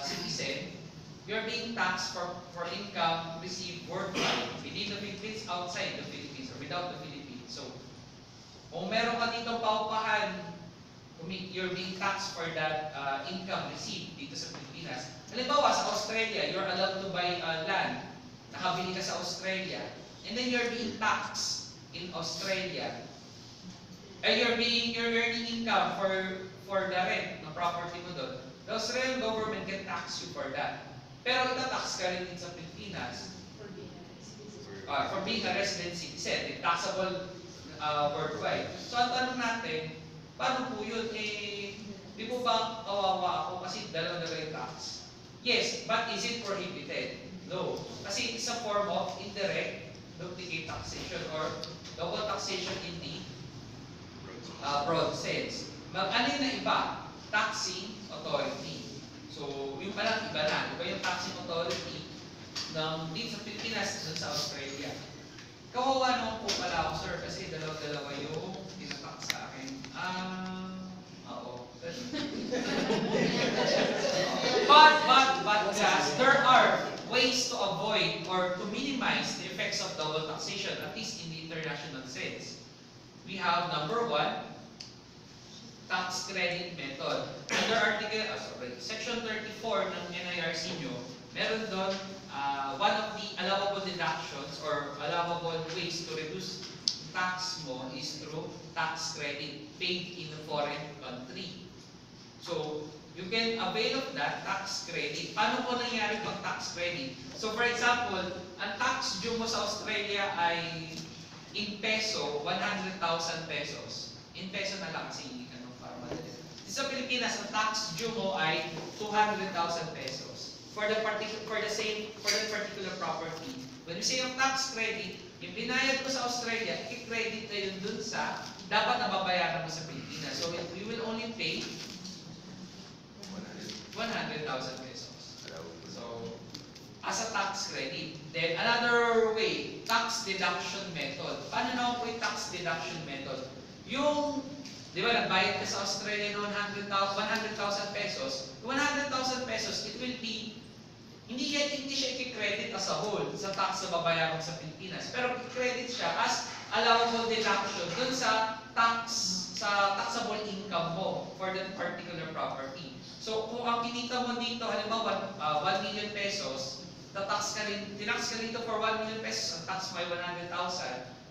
citizen, you're being taxed for income received worldwide, within the Philippines, outside the Philippines, or without the Philippines. So, kung meron ka dito paupahan, you're being taxed for that income received dito sa Pilipinas. Halimbawa, sa Australia, you're allowed to buy land. Nakabili ka sa Australia. And then you're being taxed in Australia. You're earning income for the rent ng property mo doon. The Australian government can tax you for that. Pero itatax ka rin din sa Pilipinas for being a resident citizen. It's taxable worldwide. So ang tanong natin, paano po yun? Di po ba kawawa ako kasi dalawa-dalawa yung tax? Yes, but is it prohibited? No. Kasi it's a form of indirect duplicate taxation or double taxation in the broad sense. Mag-alin na iba? Taxing authority. So, yung palang iba na. Iba yung taxing authority ng dito sa Pilipinas dun sa Australia. Kawawa naman po pala ako, sir, kasi dalawa-dalawa yung tinatax sa akin. Oo. But guys, there are ways to avoid or to minimize the effects of double taxation, at least in the international sense. We have number 1, tax credit method. Under Section 34 ng NIRC nyo, meron doon one of the allowable deductions or allowable ways to reduce tax mo is through tax credit paid in a foreign country. So, you can avail of that tax credit. Paano po nangyari pag tax credit? So, for example, ang tax due mo sa Australia ay in peso, 100,000 pesos. In peso na lang kasi sa Pilipinas, ang tax due mo ay 200,000 pesos for that particular property. When you say yung tax credit, yung binayad mo sa Australia, i-credit na yun dun sa dapat na babayaran mo sa Pilipinas. So you will only pay 100,000 pesos. So, as a tax credit. Then another way, tax deduction method. Paano naman po yung tax deduction method? Yung di ba, nagbayad ka sa Australia noon 100,000 pesos. 100,000 pesos, it will be, hindi siya i-credit as a whole sa tax na babayaran sa Pilipinas. Pero i-credit siya as allowable deduction dun sa taxable income mo for that particular property. So, kung ang kinita mo dito, halimbawa, 1 million pesos, tinax ka dito for 1 million pesos, ang tax mo ay 100,000.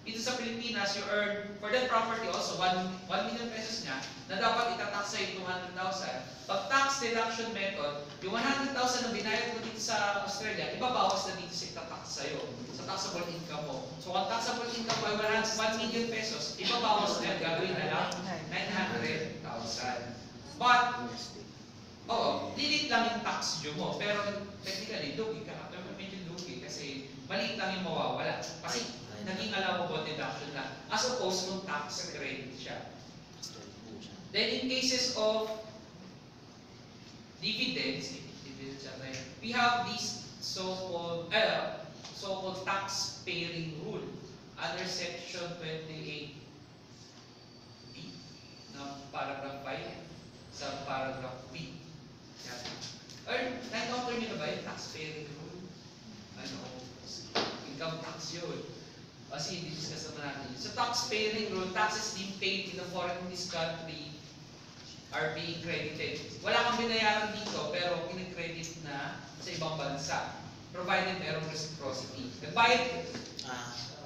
Dito sa Pilipinas, you earn, for that property also, 1 million pesos niya, na dapat itatax sa'yo 200,000. Pag tax deduction method, yung 100,000 na binayad mo dito sa Australia, ibabawas na dito sa itatax sa'yo, sa taxable income mo. So, ang taxable income mo ay 1 million pesos, ibabawas na yan, gagawin na lang 900,000. But, lilit lang yung tax due mo, pero technically, lugi ka. Medyo lugi kasi maliit lang yung mawawala. Kasi, naging allowable deduction na as opposed kung tax credit siya. Then in cases of dividends, we have this so-called tax paying rule under section 28B ng paragraph 5 sa paragraph B. Na-encounter nyo na ba yung tax paying rule? Income tax yun. Kasi di-discuss naman natin. So tax-paying rule, taxes being paid in a foreign country are being credited. Wala kang binayaran dito, pero kinikredit na sa ibang bansa. Provided merong reciprocity. Nagbayad,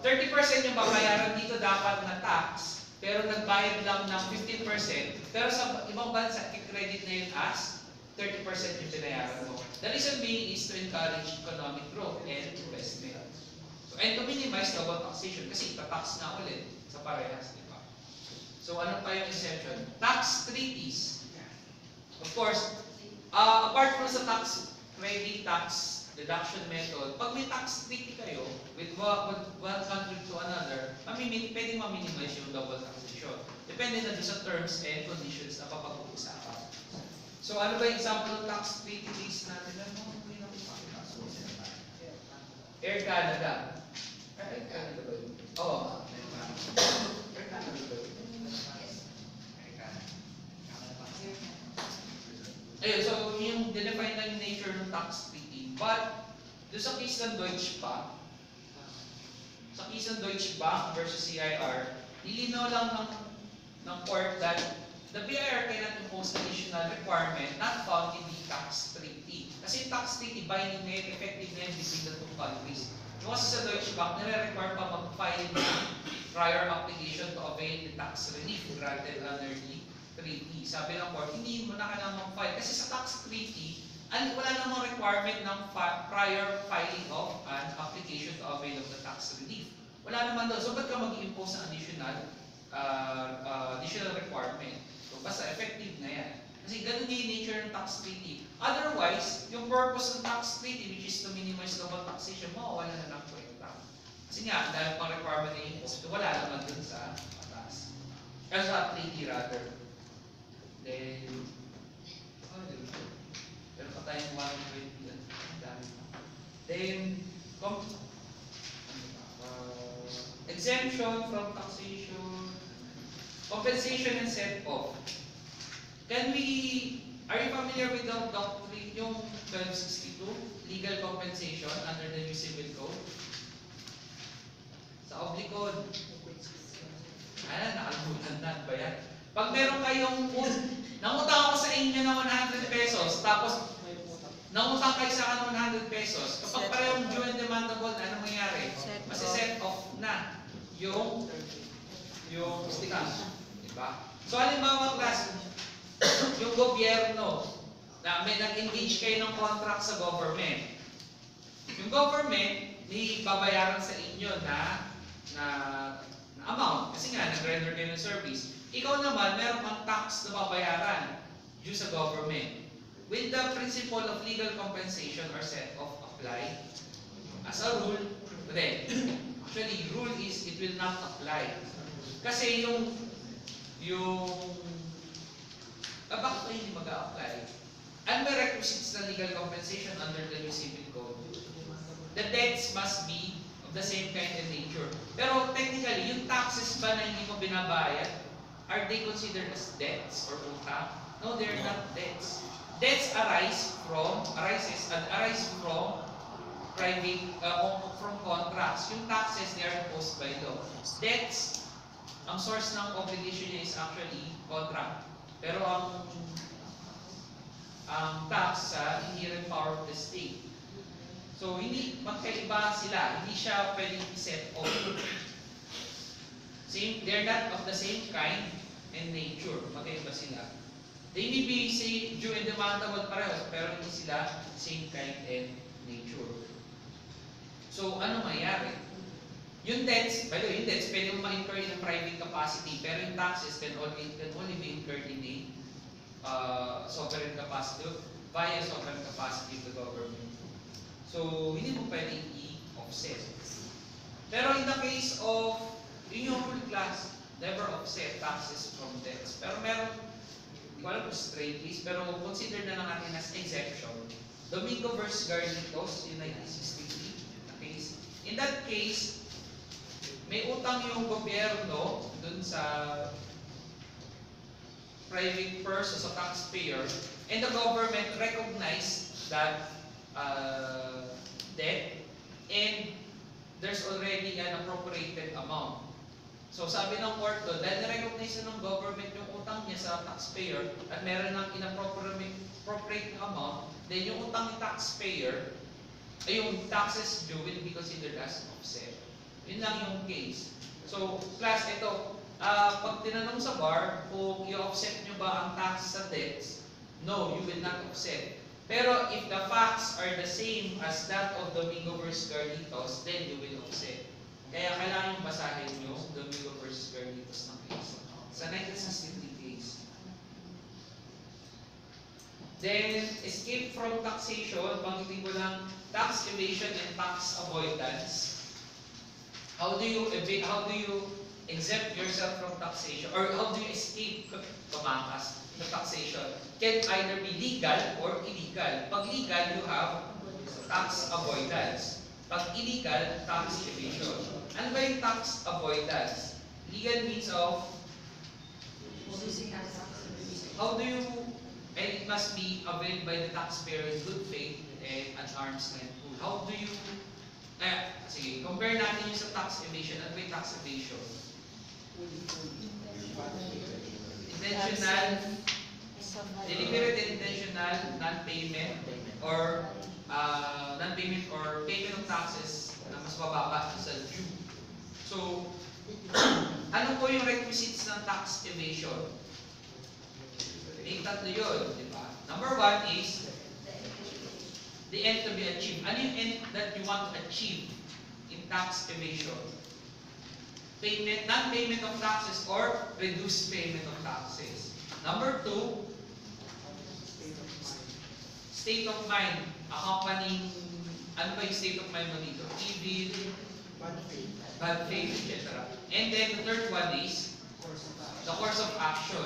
30% yung babayaran dito dapat na tax, pero nagbayad lang ng 15%, pero sa ibang bansa, kinikredit na yun as 30% yung binayaran mo. The reason being is to encourage economic growth and investment. And to minimize double taxation kasi ita-tax na ulit sa parehas, di ba? So ano pa yung exception? Tax treaties. Of course, Apart from sa tax credit, tax deduction method, pag may tax treaty kayo with one country to another, pwedeng ma-minimize yung double taxation. Depende na doon sa terms and conditions na papag-uusapan. So ano ba yung example ng tax treaty case natin? Air Canada. Air Canada ba yun? Oo. Air Canada ba yun? Air Canada. Ayun, so yung define na yung nature ng tax treaty. But, doon sa case ng Deutsche Bank, sa case ng Deutsche Bank versus CIR, nilinaw lang ng court that the BIR cannot impose additional requirement not found in the tax treaty. Kasi yung tax treaty binding na yun, effective na yun between the two countries. Yung kasi sa Deutsche Bank, nire-require pa mag-file na prior application to avail the tax relief granted under the treaty. Sabi ng court, hindi mo na kailangan mag-file. Kasi sa tax treaty, wala namang requirement ng prior filing of an application to avail of the tax relief. Wala naman doon. So, ba't ka mag-impose ng additional requirement? So, basta effective na yan. Kasi ganun yung nature ng tax treaty. Otherwise, yung purpose ng tax treaty, which is to minimize double taxation, mawawala na ng kwenta. Kasi nga, dahil pang requirement na impose, wala naman dun sa batas. Kasi sa treaty rather. Then, pero pa tayong 120 yan. Ang dami pa. Then, exemption from taxation, compensation and set-off. Are you familiar with the doctrine, yung 1262, legal compensation under the new civil code? Sa obligod. Nakalimutan na ba yan? Pag meron kayong nangutang ako sa inyo ng 100 pesos, tapos nangutang kayo sa akin ng 100 pesos, kapag parehong due and demandable, ano mangyayari? Masi-set off na yung utang. Diba? So, halimbawa, class, yung gobyerno, na may nag-engage kayo ng contract sa government. Yung government, may babayaran sa inyo na amount. Kasi nga, nag-render kayo ng service. Ikaw naman, meron kang tax na babayaran due sa government. Will the principle of legal compensation or set-off apply? As a rule, actually, rule is it will not apply. Kasi bakit hindi mag-a-apply? Ano may requisites na legal compensation under the new civil code? The debts must be of the same kind and nature. Pero technically, yung taxes ba na hindi mo binabayad, are they considered as debts or utang? No, they're not debts. Debts arise from private, from contracts. Yung taxes, they are imposed by law. Debts, ang source ng obligation niya is actually contract. Pero ang tax sa inherent power of the state. So, hindi magkaiba sila. Hindi siya pwedeng i-set off. They're not of the same kind and nature. Magkaiba sila. They may be due and demandable parehas, pero hindi sila same kind and nature. So, ano mangyari? Yung debts, by the way, yung debts, pwede mo ma-incur in a private capacity, pero yung taxes can only be incurred in the sovereign capacity, via sovereign capacity of the government. So, hindi mo pwedeng i-offset. Pero in the case of, yun yung rule class, never offset taxes from debts. Pero meron, hindi ko alam kung straight case, pero consider na lang natin as exception. Domingo versus Garlitos in 1963 na case. In that case, may utang yung gobyerno dun sa private person, sa taxpayer, and the government recognized that debt, and there's already an appropriated amount. So sabi ng court doon, dahil na-recognize ng government yung utang niya sa taxpayer at meron ng inappropriate amount, then yung utang ni taxpayer, ay yung taxes due will be considered as offset. Yun lang yung case. So, class, ito, pag tinanong sa bar, kung i-offset nyo ba ang tax sa debts, no, you will not offset. Pero if the facts are the same as that of Domingo versus Garlitos, then you will offset. Kaya kailangan yung basahin nyo Domingo versus Garlitos ng case. Sa 1963 case. Then, escape from taxation, banggitin ko lang tax evasion and tax avoidance. How do you exempt yourself from taxation, or how do you escape tumakas the taxation? Can either be legal or illegal. Pag legal, you have tax avoidance. Pag illegal, tax evasion. Ano ba yung tax avoidance? Legal means of how do you, and it must be availed by the taxpayer in good faith and an arm's length rule. How do you, sige, compare natin yung sa tax evasion. Ano ba yung tax evasion? Intentional, deliberate and intentional non-payment or non-payment or payment of taxes na mas mababa sa due. So, ano po yung requisites ng tax evasion? Tatlo yun, di ba? Number one is the end to be achieved. Ano yung end that you want to achieve in tax evasion? Payment, non-payment of taxes or reduced payment of taxes. Number two, state of mind. Accompanying, ano ba yung state of mind mo dito? Evil, bad faith, etc. And then the third one is the course of action.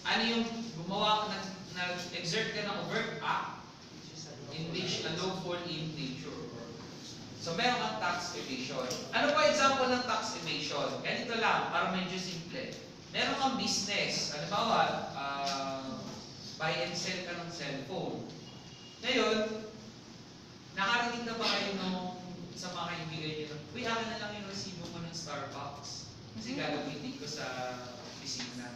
Ano yung gumawa, nag-exert ka ng overt act in which a lawful in nature. So meron kang tax evasion. Ano pa example ng tax evasion? Ganito lang, para medyo simple. Meron kang business. Halimbawa, buy and sell ka ng cellphone. Ngayon, nakarinig na ba kayo nung sa mga kaibigan nyo? Uy, akin na lang yung resibo mo ng Starbucks. Kasi gagamitin ko sa opisina.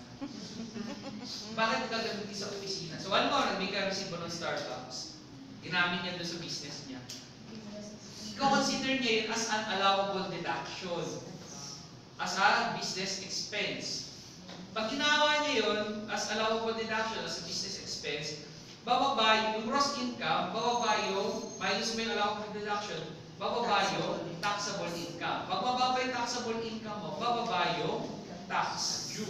Bakit gagamitin sa opisina? So, ano mo, nagbigay ka resibo ng Starbucks. Ginamit niya doon sa business niya. I-consider niya yun as an allowable deduction. As a business expense. Pag ginawa niya yun as allowable deduction, as a business expense, bababa yung gross income, bababa yung minus mo yung allowable deduction, bababa yung taxable income. Pag bababa yung taxable income mo, bababa yung tax due.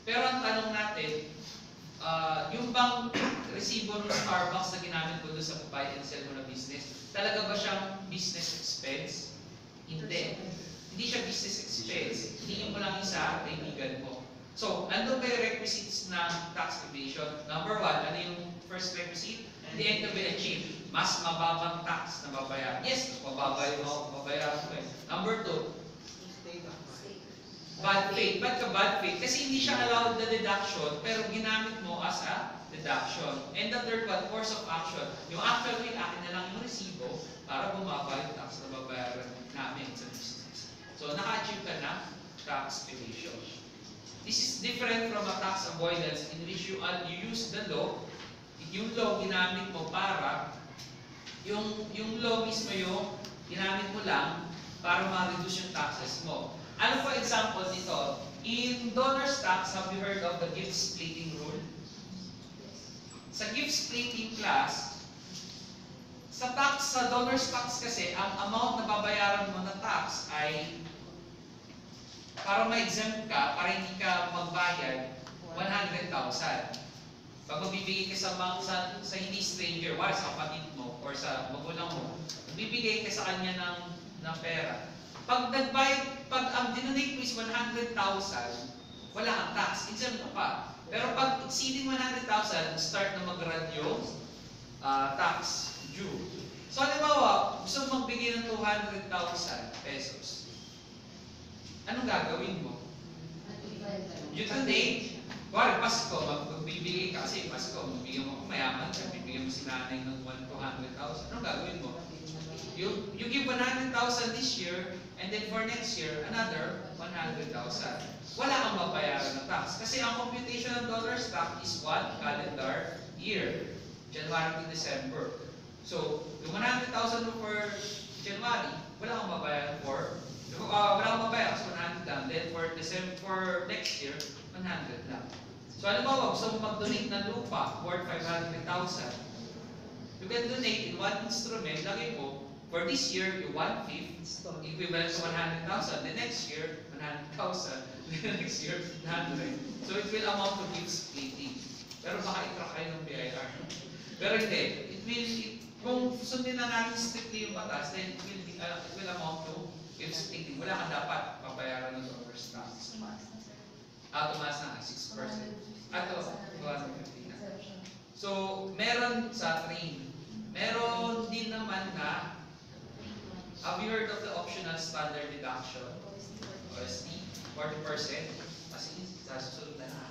Pero ang tanong natin, yung bang resibo ng Starbucks na ginamit ko doon sa buy and sell mo na business, talaga ba siyang business expense? Hindi. Hindi siya business expense. Hindi mo lang yung sa kaibigan mo. So, ano ba yung requisites ng tax evasion? Number one, ano yung first requisite? The end to be achieved. Mas mababang tax na babayaran. Yes, mababa yung babayaran mo eh. Number two, bad faith. Ba't ka bad faith? Kasi hindi siya allowed the deduction, pero ginamit mo as a deduction. And the third one, course of action. Yung actual way, akin na lang yung resibo para bumaba yung tax na babayaran namin sa business. So, naka-achieve ka na tax evasion. This is different from a tax avoidance in which you use the law. Yung law, ginamit mo para, yung law mismo yung ginamit mo lang para ma-reduce yung taxes mo. Ano po example nito? In donor's tax, have you heard of the gift splitting rule? Sa gift splitting class, sa donor's tax kasi, ang amount na babayaran mo na tax ay para ma-exempt ka, para hindi ka magbayad, 100,000. Pag magbibigay ka sa hindi stranger, wala sa kapatid mo or sa magulang mo, magbibigay ka sa kanya ng pera. Pag ang dinonate mo is 100,000, wala kang tax, exempt ka pa. Pero pag exceeding 100,000, start na mag-run yung tax due. So, halimbawa, gusto mo magbigay ng 200,000 pesos. Anong gagawin mo? You donate. Kuwari, Pasko, magbibigay ka kasi Pasko, magbibigyan mo kung mayaman ka, bibigyan mo si nanay ng 200,000. Anong gagawin mo? You give 100,000 this year, and then for next year, another 100,000. Wala kang mabayaran ng tax. Kasi ang computation ng dollars tax is 1 calendar year. January to December. So, yung 100,000 mo for January, wala kang mabayaran wala kang mabayaran kasi 100 lang. Then for December, for next year, 100 lang. So, alam mo, gusto mo mag-donate ng lupa worth 500,000. You can donate in one instrument, lagay mo, for this year, you 1/5, equivalent to 100,000. The next year, 100,000. The next year, 100. So it will amount to gift splitting. Pero hindi, kung sundin na natin strictly yung batas, then it will amount to, if strictly, wala kang dapat papayaran ng overtax. Tumaas na, 6%. Ato, 250 na. So, meron sa train. Meron din naman na, have you heard of the optional standard deduction? OSD, 40%. Kasi sa susunod na na.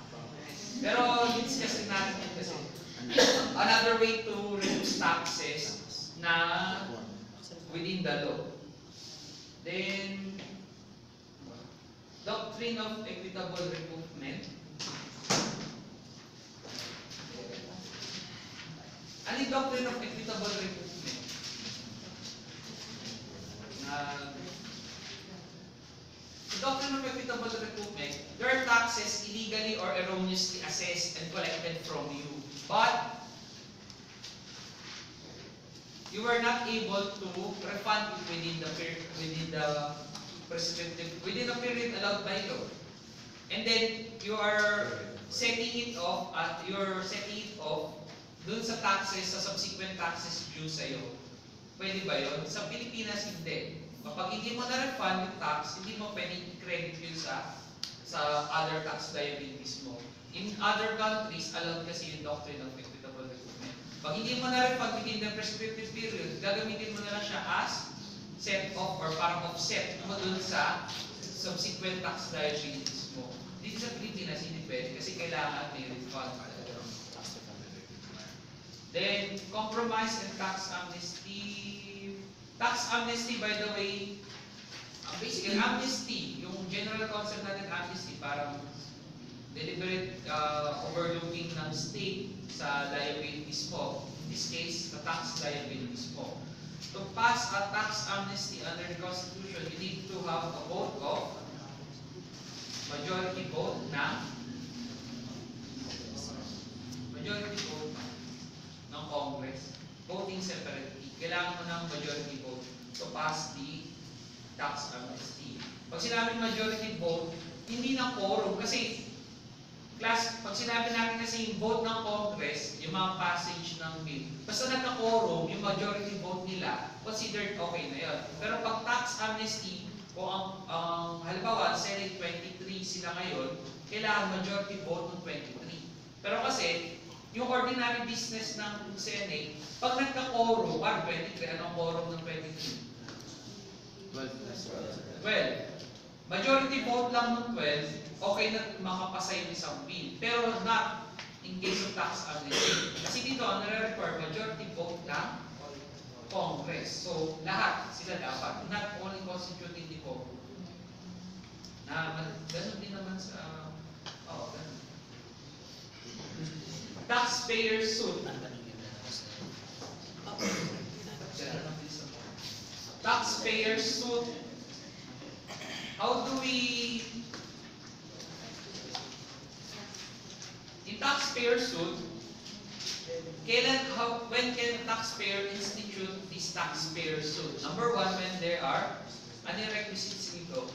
Pero, discuss natin yun kasi. Another way to reduce taxes na within the law. Then, doctrine of equitable recoupment. Ano yung doctrine of equitable recoupment? The doctrine of equitable recoupment, there are taxes illegally or erroneously assessed and collected from you, but you were not able to refund it within the period allowed by law. And then you are setting it off dun sa taxes, sa subsequent taxes due sa'yo. Pwede ba yun? Sa Pilipinas, hindi. Kapag hindi mo na-refund yung tax, hindi mo pwedeng i-credit yun sa other tax liabilities mo. In other countries, allowed kasi yung doctrine of equitable recoupment. Pag hindi mo na-refund within the prescriptive period, gagamitin mo na lang siya as set off or parang offset mo dun sa subsequent tax liabilities mo. Dito sa Pilipinas, hindi pwede kasi kailangan may refund. Then, compromise and tax amnesty. Tax amnesty, by the way, basically amnesty, yung general concept natin amnesty, parang deliberate overlooking ng state sa liabilities mo. In this case, the tax liabilities mo. To pass a tax amnesty under the Constitution, you need to have a vote of majority vote ng Congress, voting separately. Kailangan mo ng majority vote to pass the tax amnesty. Pag sinabing majority vote, hindi na quorum kasi pag sinabi natin kasi yung vote ng Congress, yung mga passage ng bill, basta nagka-quorum, yung majority vote nila, considered okay na yun. Pero pag tax amnesty, kung ang halimbawa, Senate 23 sila ngayon, kailangan majority vote ng 23. Pero kasi, yung ordinary business ng Senate, pag nagka-quorum, 23, anong quorum ng 23? 12. Majority vote lang ng 12, okay na makapasa yung isang bill. Pero not in case of tax amnesty. Kasi dito, ang nare-require, majority vote ng Congress. So, lahat sila dapat, not only constituting the quorum. Ganun din naman sa, ganun. Taxpayer suit. Taxpayer suit. How do we... In taxpayer suit, when can a taxpayer institute this taxpayer suit? Number one, when there are ano yung requisites nito?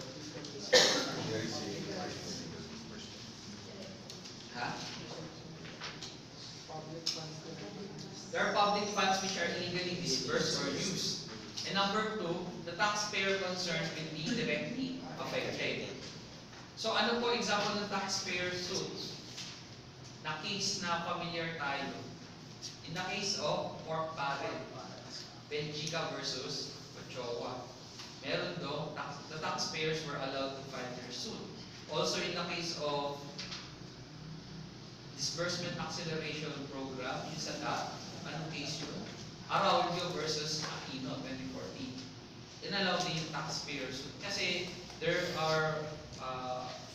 There are public funds which are illegally disbursed or used. And number two, the taxpayer concerned will be directly affected. So ano po example ng taxpayer suit? Na case na familiar tayo. In the case of pork barrel, Belgica versus Ochoa. Meron doon, the taxpayers were allowed to file their suit. Also in the case of disbursement acceleration program, yung sa TAP, anong case yun? Araulio versus Aquino, 2014. Inallow din yung taxpayer suit. Kasi there are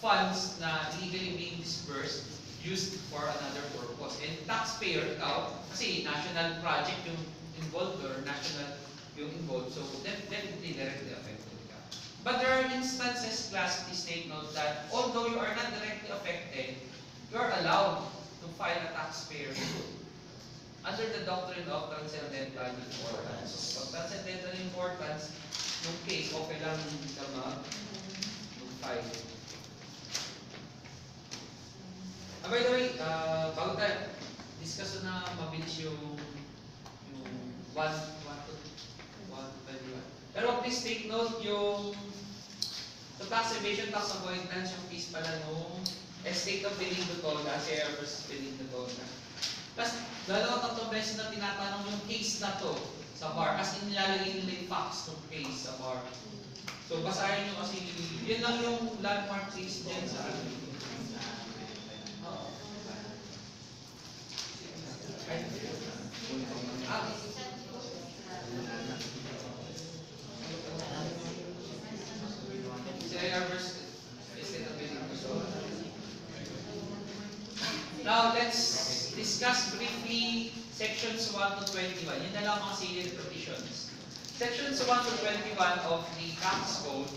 funds na illegally being disbursed used for another purpose. And taxpayer ikaw, kasi national project yung involved or national yung involved, so definitely directly affected ka. But there are instances, class, please take note that although you are not directly affected, you are allowed to file a taxpayer suit under the doctrine of transcendental importance. So, transcendental importance, yung case, okay lang ka mag-file. By the way, bago tayo, discuss na mabilis yung Yung 121. Pero please take note yung sa tax evasion, tax avoidance, yung case pala nung estate of Benigno-Tolga, CIR versus Benigno-Tolga. Tapos, tatlong beses na tinatanong yung case na to sa bar. Kasi nilalagay nila yung facts ng case sa bar. So, basahin nyo kasi, yun lang yung landmark case dyan sa ano. CIR versus estate of Benigno-Tolga. Now, let's discuss briefly sections 1 to 21. Yun na lang mga salient provisions. Sections 1 to 21 of the tax code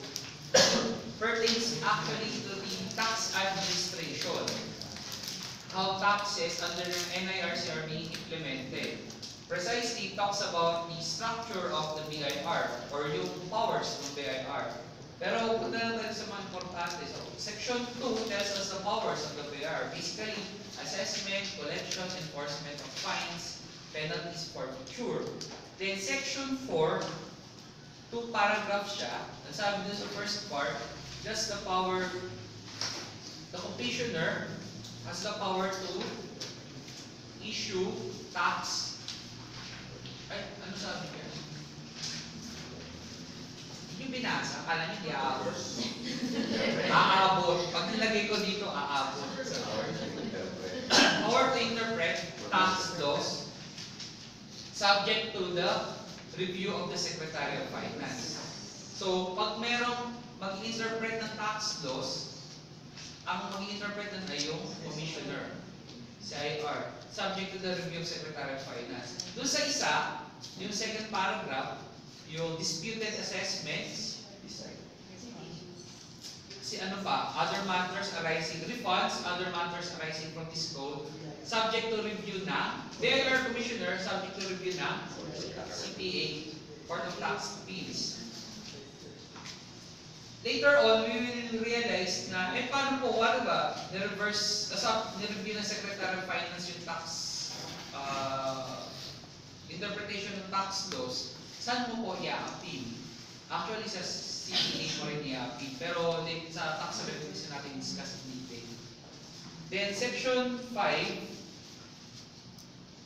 pertains actually to the tax administration. How taxes under NIRC are being implemented. Precisely, it talks about the structure of the BIR or yung powers ng BIR. Pero punta na tayo sa mga importante. So, Section 2 tells us the powers of the BIR. Basically, assessment, collection, enforcement of fines, penalties, forfeiture. Then Section 4, 2 paragraphs siya. Ang sabi dun sa first part, just the power, the commissioner has the power to issue tax. Ay, ano sabi niya? Yung binasa, akala niya di aabot. Aabot. Pag nilagay ko dito, aabot. Power to interpret tax laws subject to the review of the Secretary of Finance. So, pag merong mag-interpret ng tax laws, ang mag-interpret nun ay yung Commissioner, CIR, subject to the review of Secretary of Finance. Doon sa isa, yung second paragraph, yung disputed assessments, ano pa, other matters arising, refunds, other matters arising from this code, subject to review na, BIR Commissioner, subject to review na, CPA, Court of Tax Appeals. Later on, we will realize na, paano po, ano ba, nireview ng Secretary of Finance yung tax, interpretation ng tax laws, saan mo po i-appeal? Actually, sa CPA mo rin i-appeal, pero sa tax revision natin discuss in detail. Then, Section 5,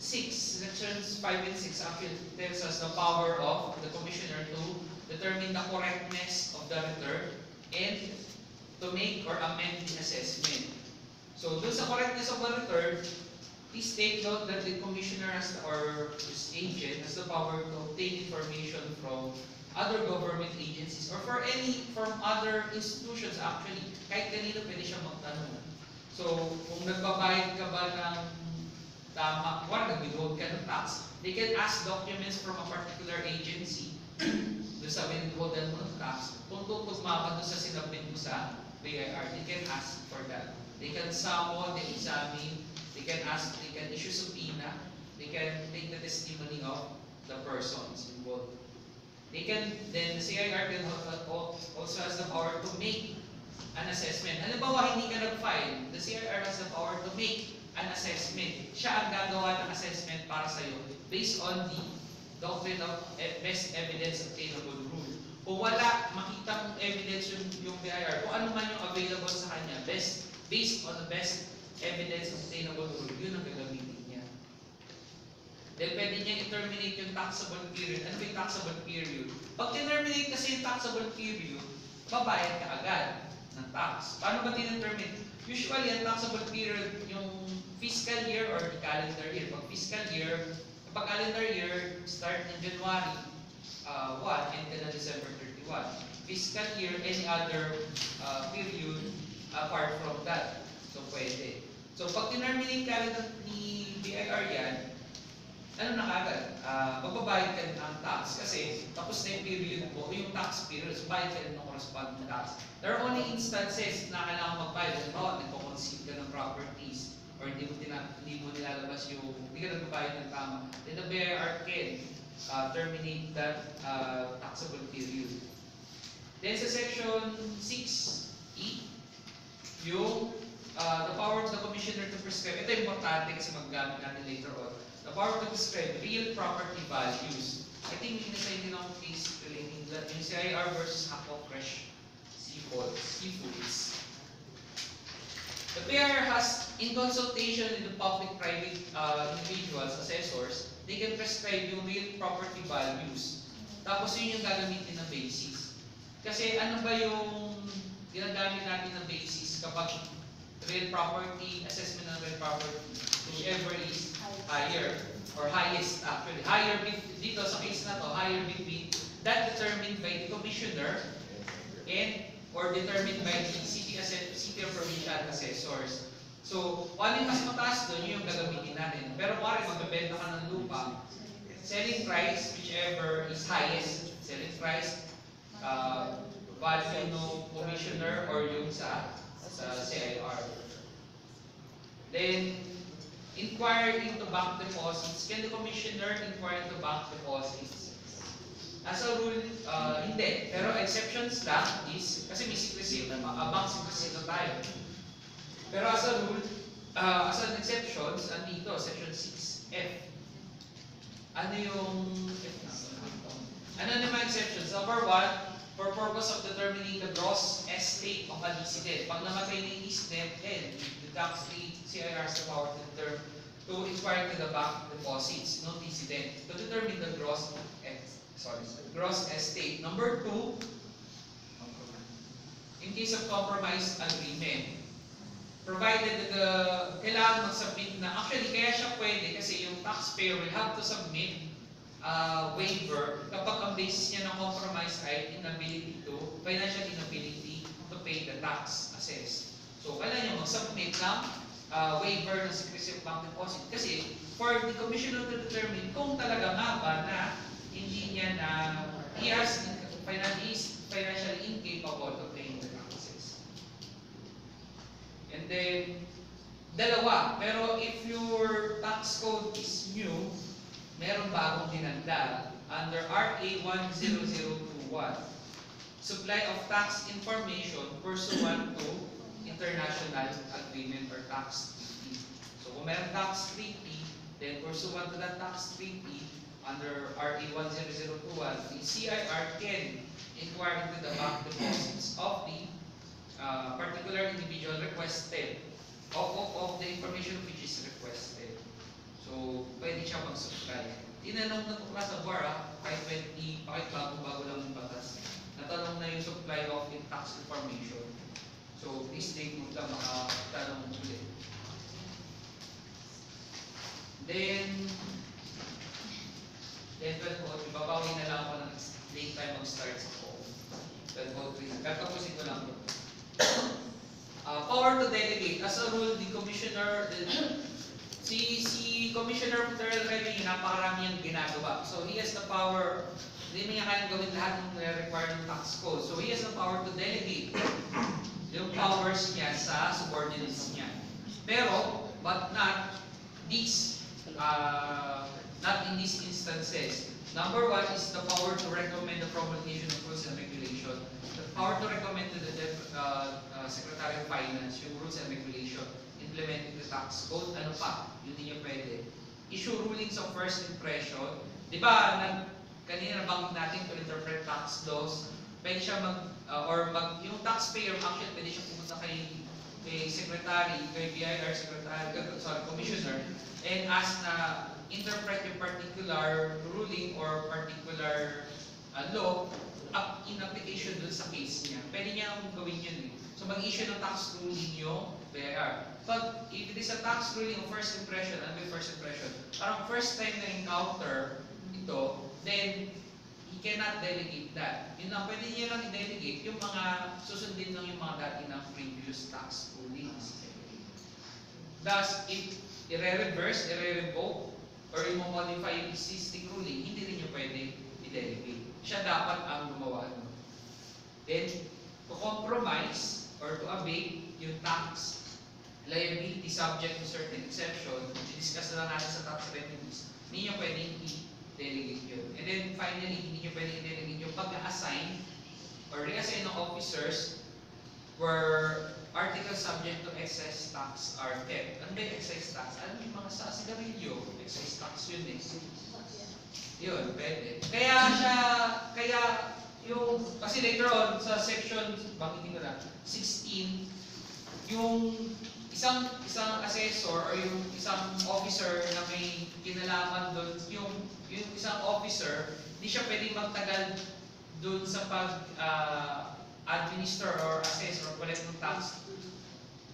6, Sections 5 and 6 actually tells us the power of the Commissioner to determine the correctness of the return and to make or amend the assessment. So, dun sa correctness of the return, please take note that the Commissioner has, or his agent has the power to obtain information from other government agencies or from other institutions actually. Kahit kanino pwede siya magtanong. So, kung nagbabayad ka ba ng tama, nag-withhold ka ng tax, they can ask documents from a particular agency doon sa withholdan mo ng tax. Kung tutugma ka doon sa sinabit mo sa BIR, they can ask for that. They can summon, they examine, they can ask, they can issue subpoena, they can take the testimony of the persons involved. They can, then the CIR can also has the power to make an assessment. Halimbawa, hindi ka nag-file, the CIR has the power to make an assessment. Siya ang gagawa ng assessment para sa'yo based on the doctrine of best evidence obtainable rule. Kung wala makitang evidence yung BIR, kung ano man yung available sa kanya, based on the best evidence obtainable rule, yun ang gagamitin niya. Then pwede niya i-terminate yung taxable period. Ano ba yung taxable period? Pag terminate kasi yung taxable period, babayad ka agad ng tax. Paano ba terminate? Usually, ang taxable period, yung fiscal year or the calendar year. Pag fiscal year, kapag calendar year, start in January 1 and na December 31. Fiscal year, any other period apart from that. So, pwede. So, pag terminate calendar ni BIR yan, ano na kagad? Magbabayad ka ng tax kasi tapos na yung period mo, yung tax period, so bayad ka rin ng corresponding tax. There are only instances na kailangan magbayad. Halimbawa, nagpo-concede ka ng properties or hindi mo nilalabas yung, hindi ka nagbabayad ng tama. Then the BIR can terminate that taxable period. Then sa section 6E, yung the power of the commissioner to prescribe, ito importante kasi maggamit natin later on, the power to prescribe real property values. I think minasay din ang case relating that yung CIR versus Hapo Fresh Seafoods. The PIR has, in consultation with the public-private individuals, assessors, they can prescribe yung real property values. Tapos yun yung gagamitin na basis. Kasi ano ba yung ginagamit natin na basis kapag real property, assessment ng real property, whichever is higher, or highest actually, higher dito sa case na to, higher between that determined by the commissioner and or determined by the city or provincial assessors. So, kung ano yung mas mataas doon, yun yung gagamitin natin. Pero kung magbebenta ka ng lupa, selling price, whichever is highest, selling price, value no commissioner or yung sa CIR. Then, inquire into bank deposits. Can the commissioner inquire into bank deposits? As a rule, hindi. Pero exceptions lang is, kasi may secrecy, bank secrecy na tayo. Pero as a rule, as an exceptions, andito, section 6F. Ano yung F na? Ano naman exceptions? Number 1, for purpose of determining the gross estate of a decedent. Pag namatay na yung decedent, then the tax rate, CIR has the power to inquire to the bank deposits, no decedent, to determine the gross estate. Number 2, in case of compromise agreement, provided that kailangan mag-submit na, actually kaya siya pwede kasi yung taxpayer will have to submit waiver kapag ang basis niya ng compromise ay financial inability to pay the tax assessed. So kailangan niya mag-submit ng waiver ng secrecy of bank deposit kasi for the commissioner to determine kung talaga nga ba na hindi niya na he is financially incapable of paying the taxes. And then, dalawa, pero if your tax code is new, meron bagong hinanda under RA 10021, supply of tax information pursuant to international agreement or tax treaty. So kung meron tax treaty, then pursuant to that tax treaty, under RA 10021, the CIR can inquire into the bank deposits of the particular individual requested, of the information which is requested. So, pwede siya mag-subscribe. Tinanong na tukla sa bar, kahit bago lang yung batas. Natanong na yung supply of the tax information. So, please take note lang makatanong ulit. Then 12 po, ibabawi na lang ako ng late time mag-start sa phone. 12 po, katapusin ko lang po. Power to delegate. As a rule, the commissioner, si Commissioner of Federal Revenue, napakarami yung ginagawa. So, he has the power, hindi niya kayang gawin lahat ng require ng tax code. So, he has the power to delegate yung powers niya sa subordinates niya. Pero, but not these, not in these instances. Number 1 is the power to recommend the promulgation of rules and regulation. The power to recommend to the Secretary of Finance yung rules and regulation implementing the tax code. Ano pa? Yun din yung pwede. Issue rulings of first impression. Di ba, kanina nabanggit natin to interpret tax laws. Pwede siya yung taxpayer, actually pwede siya pumunta kay Secretary, kay BIR Secretary, Commissioner, and ask na interpret yung particular ruling or particular law in application dun sa case niya. Pwede niya gawin yun eh. So mag-issue ng tax ruling yung BIR. But if it is a tax ruling of first impression, ano yung first impression? Parang first time na encounter ito, then he cannot delegate that. Yun lang, pwede niya lang i-delegate yung mga susundin lang yung mga dati ng previous tax rulings. Thus, if i-reverse, i-revoke, or i-modify yung existing ruling, hindi rin nyo pwede i-delegate. Siya dapat ang gumawa. Then, to compromise or to abate yung tax liability subject to certain exception, i-discuss na lang natin sa tax revenues, hindi nyo pwede i-delegate yun. And then, finally, hindi nyo pwede i-delegate yung pag-assign or reassign ng officers where articles subject to excise tax are kept. Ano ba yung excise tax? Alam yung mga sa sigarilyo, excise tax yun eh. Yun, pwede. Kaya yung, kasi later on, sa section, bakitin ko na, 16, yung isang assessor or yung isang officer na may kinalaman doon, yung isang officer, hindi siya pwedeng magtagal doon sa administer or assess or collect ng tax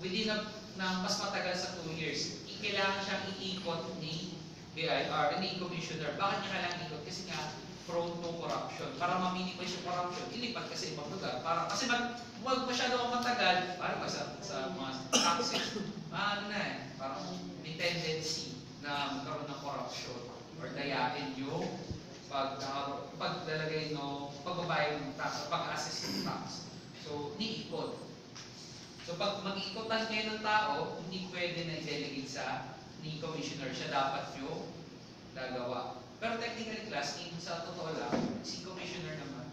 within ng mas matagal sa 2 years. Kailangan siyang iikot ni BIR, ni Commissioner. Bakit niya kailangan ikot? Kasi nga, prone to corruption. Para ma-minimize yung corruption, ilipat kasi ibang lugar. Kasi wag masyado kang matagal, para ba sa mga taxes, parang may tendency na magkaroon ng corruption or dayain yung paglalagay no, pagbabayad ng tax, pag-assess ng tax. So, niikot. So, pag mag-ikotan kayo ng tao, hindi pwede na i-delegate ni Commissioner. Siya dapat yung gagawa. Pero technically class, sa totoo lang, si Commissioner naman,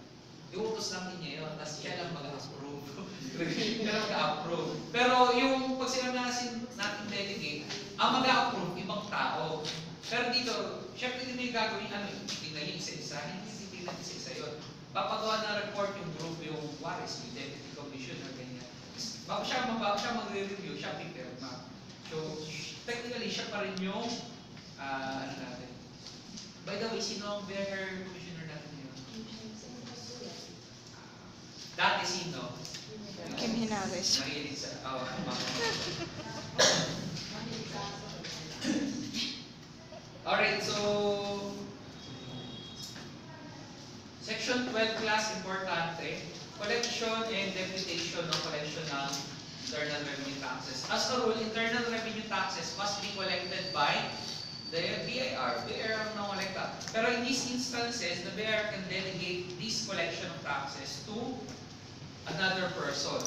iutos lang niya yun, tapos siya lang mag-approve. Siya lang mag-approve. Pero yung pag sila natin delegate, ang mag-approve, ibang tao. Pero dito, syempre din may gagawin, tingnan yung isa-isa, hindi tingnan isa-isa yun. Papagawa ng report yung group, yung waris, yung deputy commissioner, ganyan. Bago siya magre-review, siya pipirma. So, technically, siya pa rin yung, natin. By the way, sino ang bearer commissioner natin yun? Dati sino? Kim Hinares. Mahilig sa, Alright, so Section 12 class, importante. Collection and deputation ng collection ng internal revenue taxes. As a rule, internal revenue taxes must be collected by the BIR. BIR ang nangolekta. Pero in these instances, the BIR can delegate this collection of taxes to another person.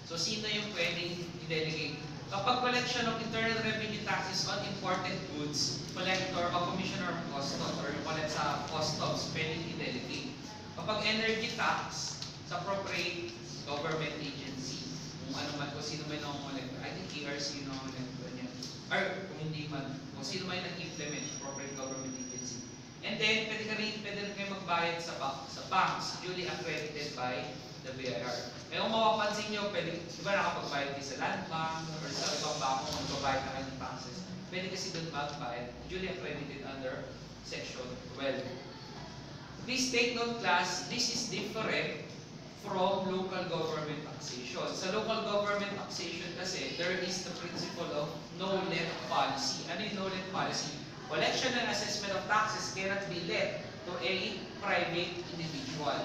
So, sino yung pwedeng i-delegate? Kapag collection of internal revenue taxes on imported goods, collector o commissioner of customs or yung collect sa customs, pwedeng i-delegate. Kapag energy tax, sa appropriate government agency, kung ano man, kung sino man ang collector, I think ERC yung collector niya. Or kung hindi man, kung sino man yung nag-implement, appropriate government agency. And then, pwede rin kayo magbayad sa banks, duly accredited by the BIR. Eh kung mapapansin nyo, pwede, di ba nakapagbayad kayo sa land bank or sa ibang banko kung magbabayad na kayo ng taxes, pwede kasi doon magbayad, duly accredited under Section 12. Please take note class, this is different from local government taxation. Sa local government taxation kasi, there is the principle of no-let policy. Ano yung no-let policy? Collection and assessment of taxes cannot be let to a private individual.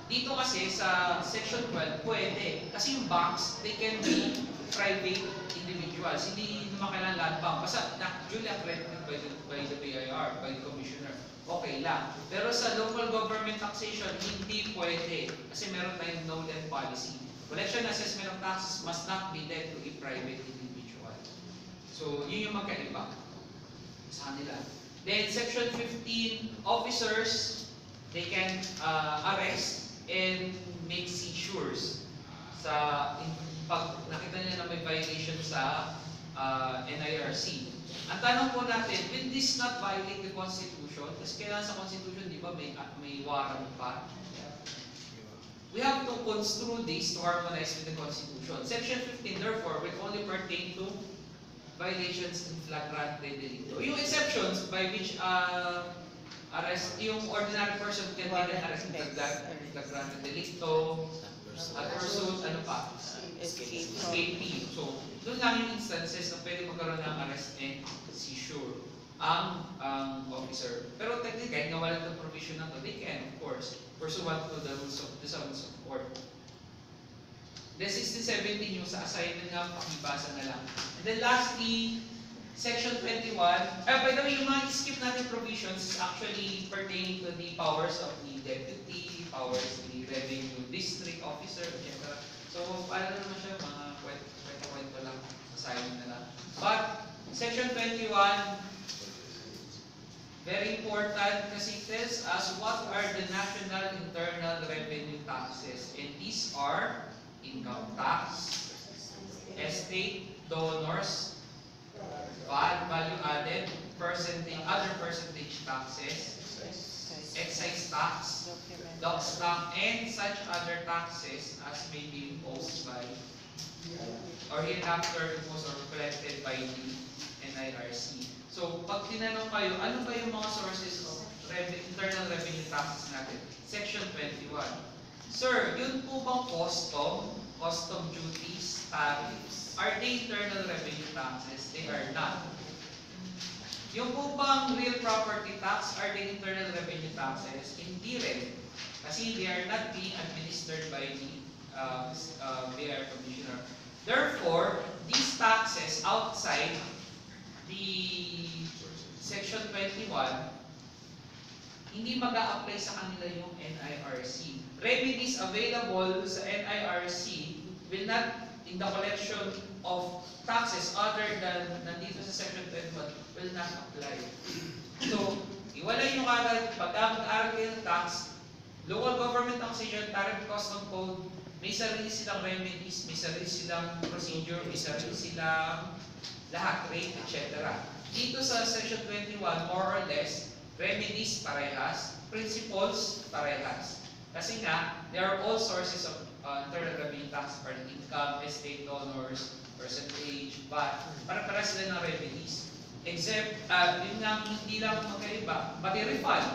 Dito kasi sa Section 12, pwede. Kasi yung banks, they can be private individuals. Hindi naman kailangan land bank. Basta duly accredited by the BIR, by the commissioner. Okay lang. Pero sa local government taxation, hindi pwede. Kasi meron tayong no-let policy. Collection and assessment of taxes must not be led to a private individual. So, yun yung magkaiba sa kanila. Then, Section 15, officers, they can arrest and make seizures pag nakita nila na may violation sa NIRC. Ang tanong po natin, will this not violate the Constitution? Kasi kailangan sa Constitution, di ba, may warrant pa? We have to construe this to harmonize with the Constitution. Section 15, therefore, will only pertain to violations in flagrante delicto. Yung exceptions by which arrest, yung ordinary person can take an arrest in flagrante delicto, pursuit, ano pa? Escape. So, doon lang yung instances na pwede magkaroon ng arrest and seizure ang officer. Pero technically, kahit nawalan ng provision na to, they can, of course, pursuant to the rules of court. Then 16-17 yung sa assignment nga, pakibasa na lang. And then lastly, Section 21, by the way, yung mga skip natin provisions is actually pertaining to the powers of the deputy, powers of the revenue district officer, etc. So, paano naman siya, mga kwento lang, assignment na lang. But, Section 21, very important kasi it tells us what are the national internal revenue taxes. And these are income tax, estate, donors, VAT, value added, other percentage taxes, excise tax, dock stamp, and such other taxes as may be imposed by or hereafter imposed or collected by the NIRC. So, pag tinanong kayo, ano ba yung mga sources of internal revenue taxes natin? Section 21. Sir, yun po bang custom duties, tariffs, are they internal revenue taxes? They are not. Yung po bang real property tax, are they internal revenue taxes? Hindi rin. Kasi they are not being administered by the BIR Commissioner. Therefore, these taxes outside the Section 21, hindi mag-a-apply sa kanila yung NIRC. Remedies available sa NIRC will not, in the collection of taxes other than nandito sa Section 21, will not apply. So, iwalay nyo kagad, pagka mag-aaral kayo ng tax, local government taxation, tariff custom code, may sarili silang remedies, may sarili silang procedure, may sarili silang lahat, rate, etc. Dito sa Section 21, more or less, remedies parehas, principles parehas. Kasi nga, there are all sources of internal revenue tax, or income, estate, donors, percentage, VAT, para sila ng remedies. Except, yun nga, hindi lang magkaiba, pati refund.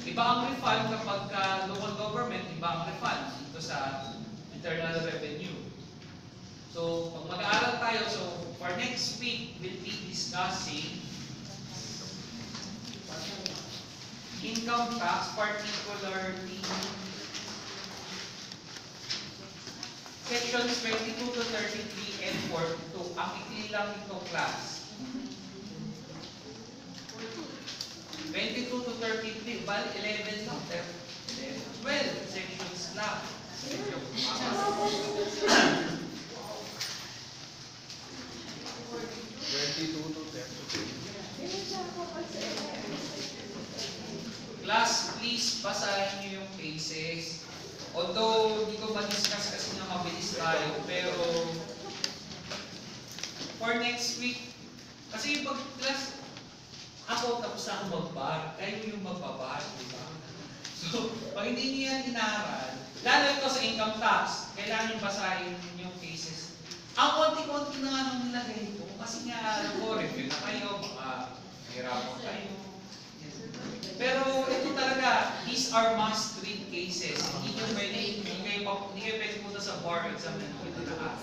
Iba ang refund kapag local government, iba ang refund dito sa internal revenue. So, pag mag-aaral tayo, so for next week, we'll be discussing income tax, particularly sections 22 to 33 and 42. Ang ikli lang ito, class. 22 to 33, bali 11 lang. 12 sections lang. 22 to 33. Class, please basahin niyo yung cases. Although, hindi ko ma-discuss kasi nga mabilis tayo, pero for next week, kasi pag class, ako tapos na ako mag-bar, kayo yung magbabar, di ba? So, pag hindi niyo yan inaaral, lalo ito sa income tax, kailangan yung basahin yung cases. Ang konti-konti na nga nung nilagay ko, kasi nga, alam ko, review na kayo, baka mahirapan kayo. Pero ito talaga, these are must-read cases. Hindi nyo pwede, hindi kayo pwede punta sa bar exam na hindi na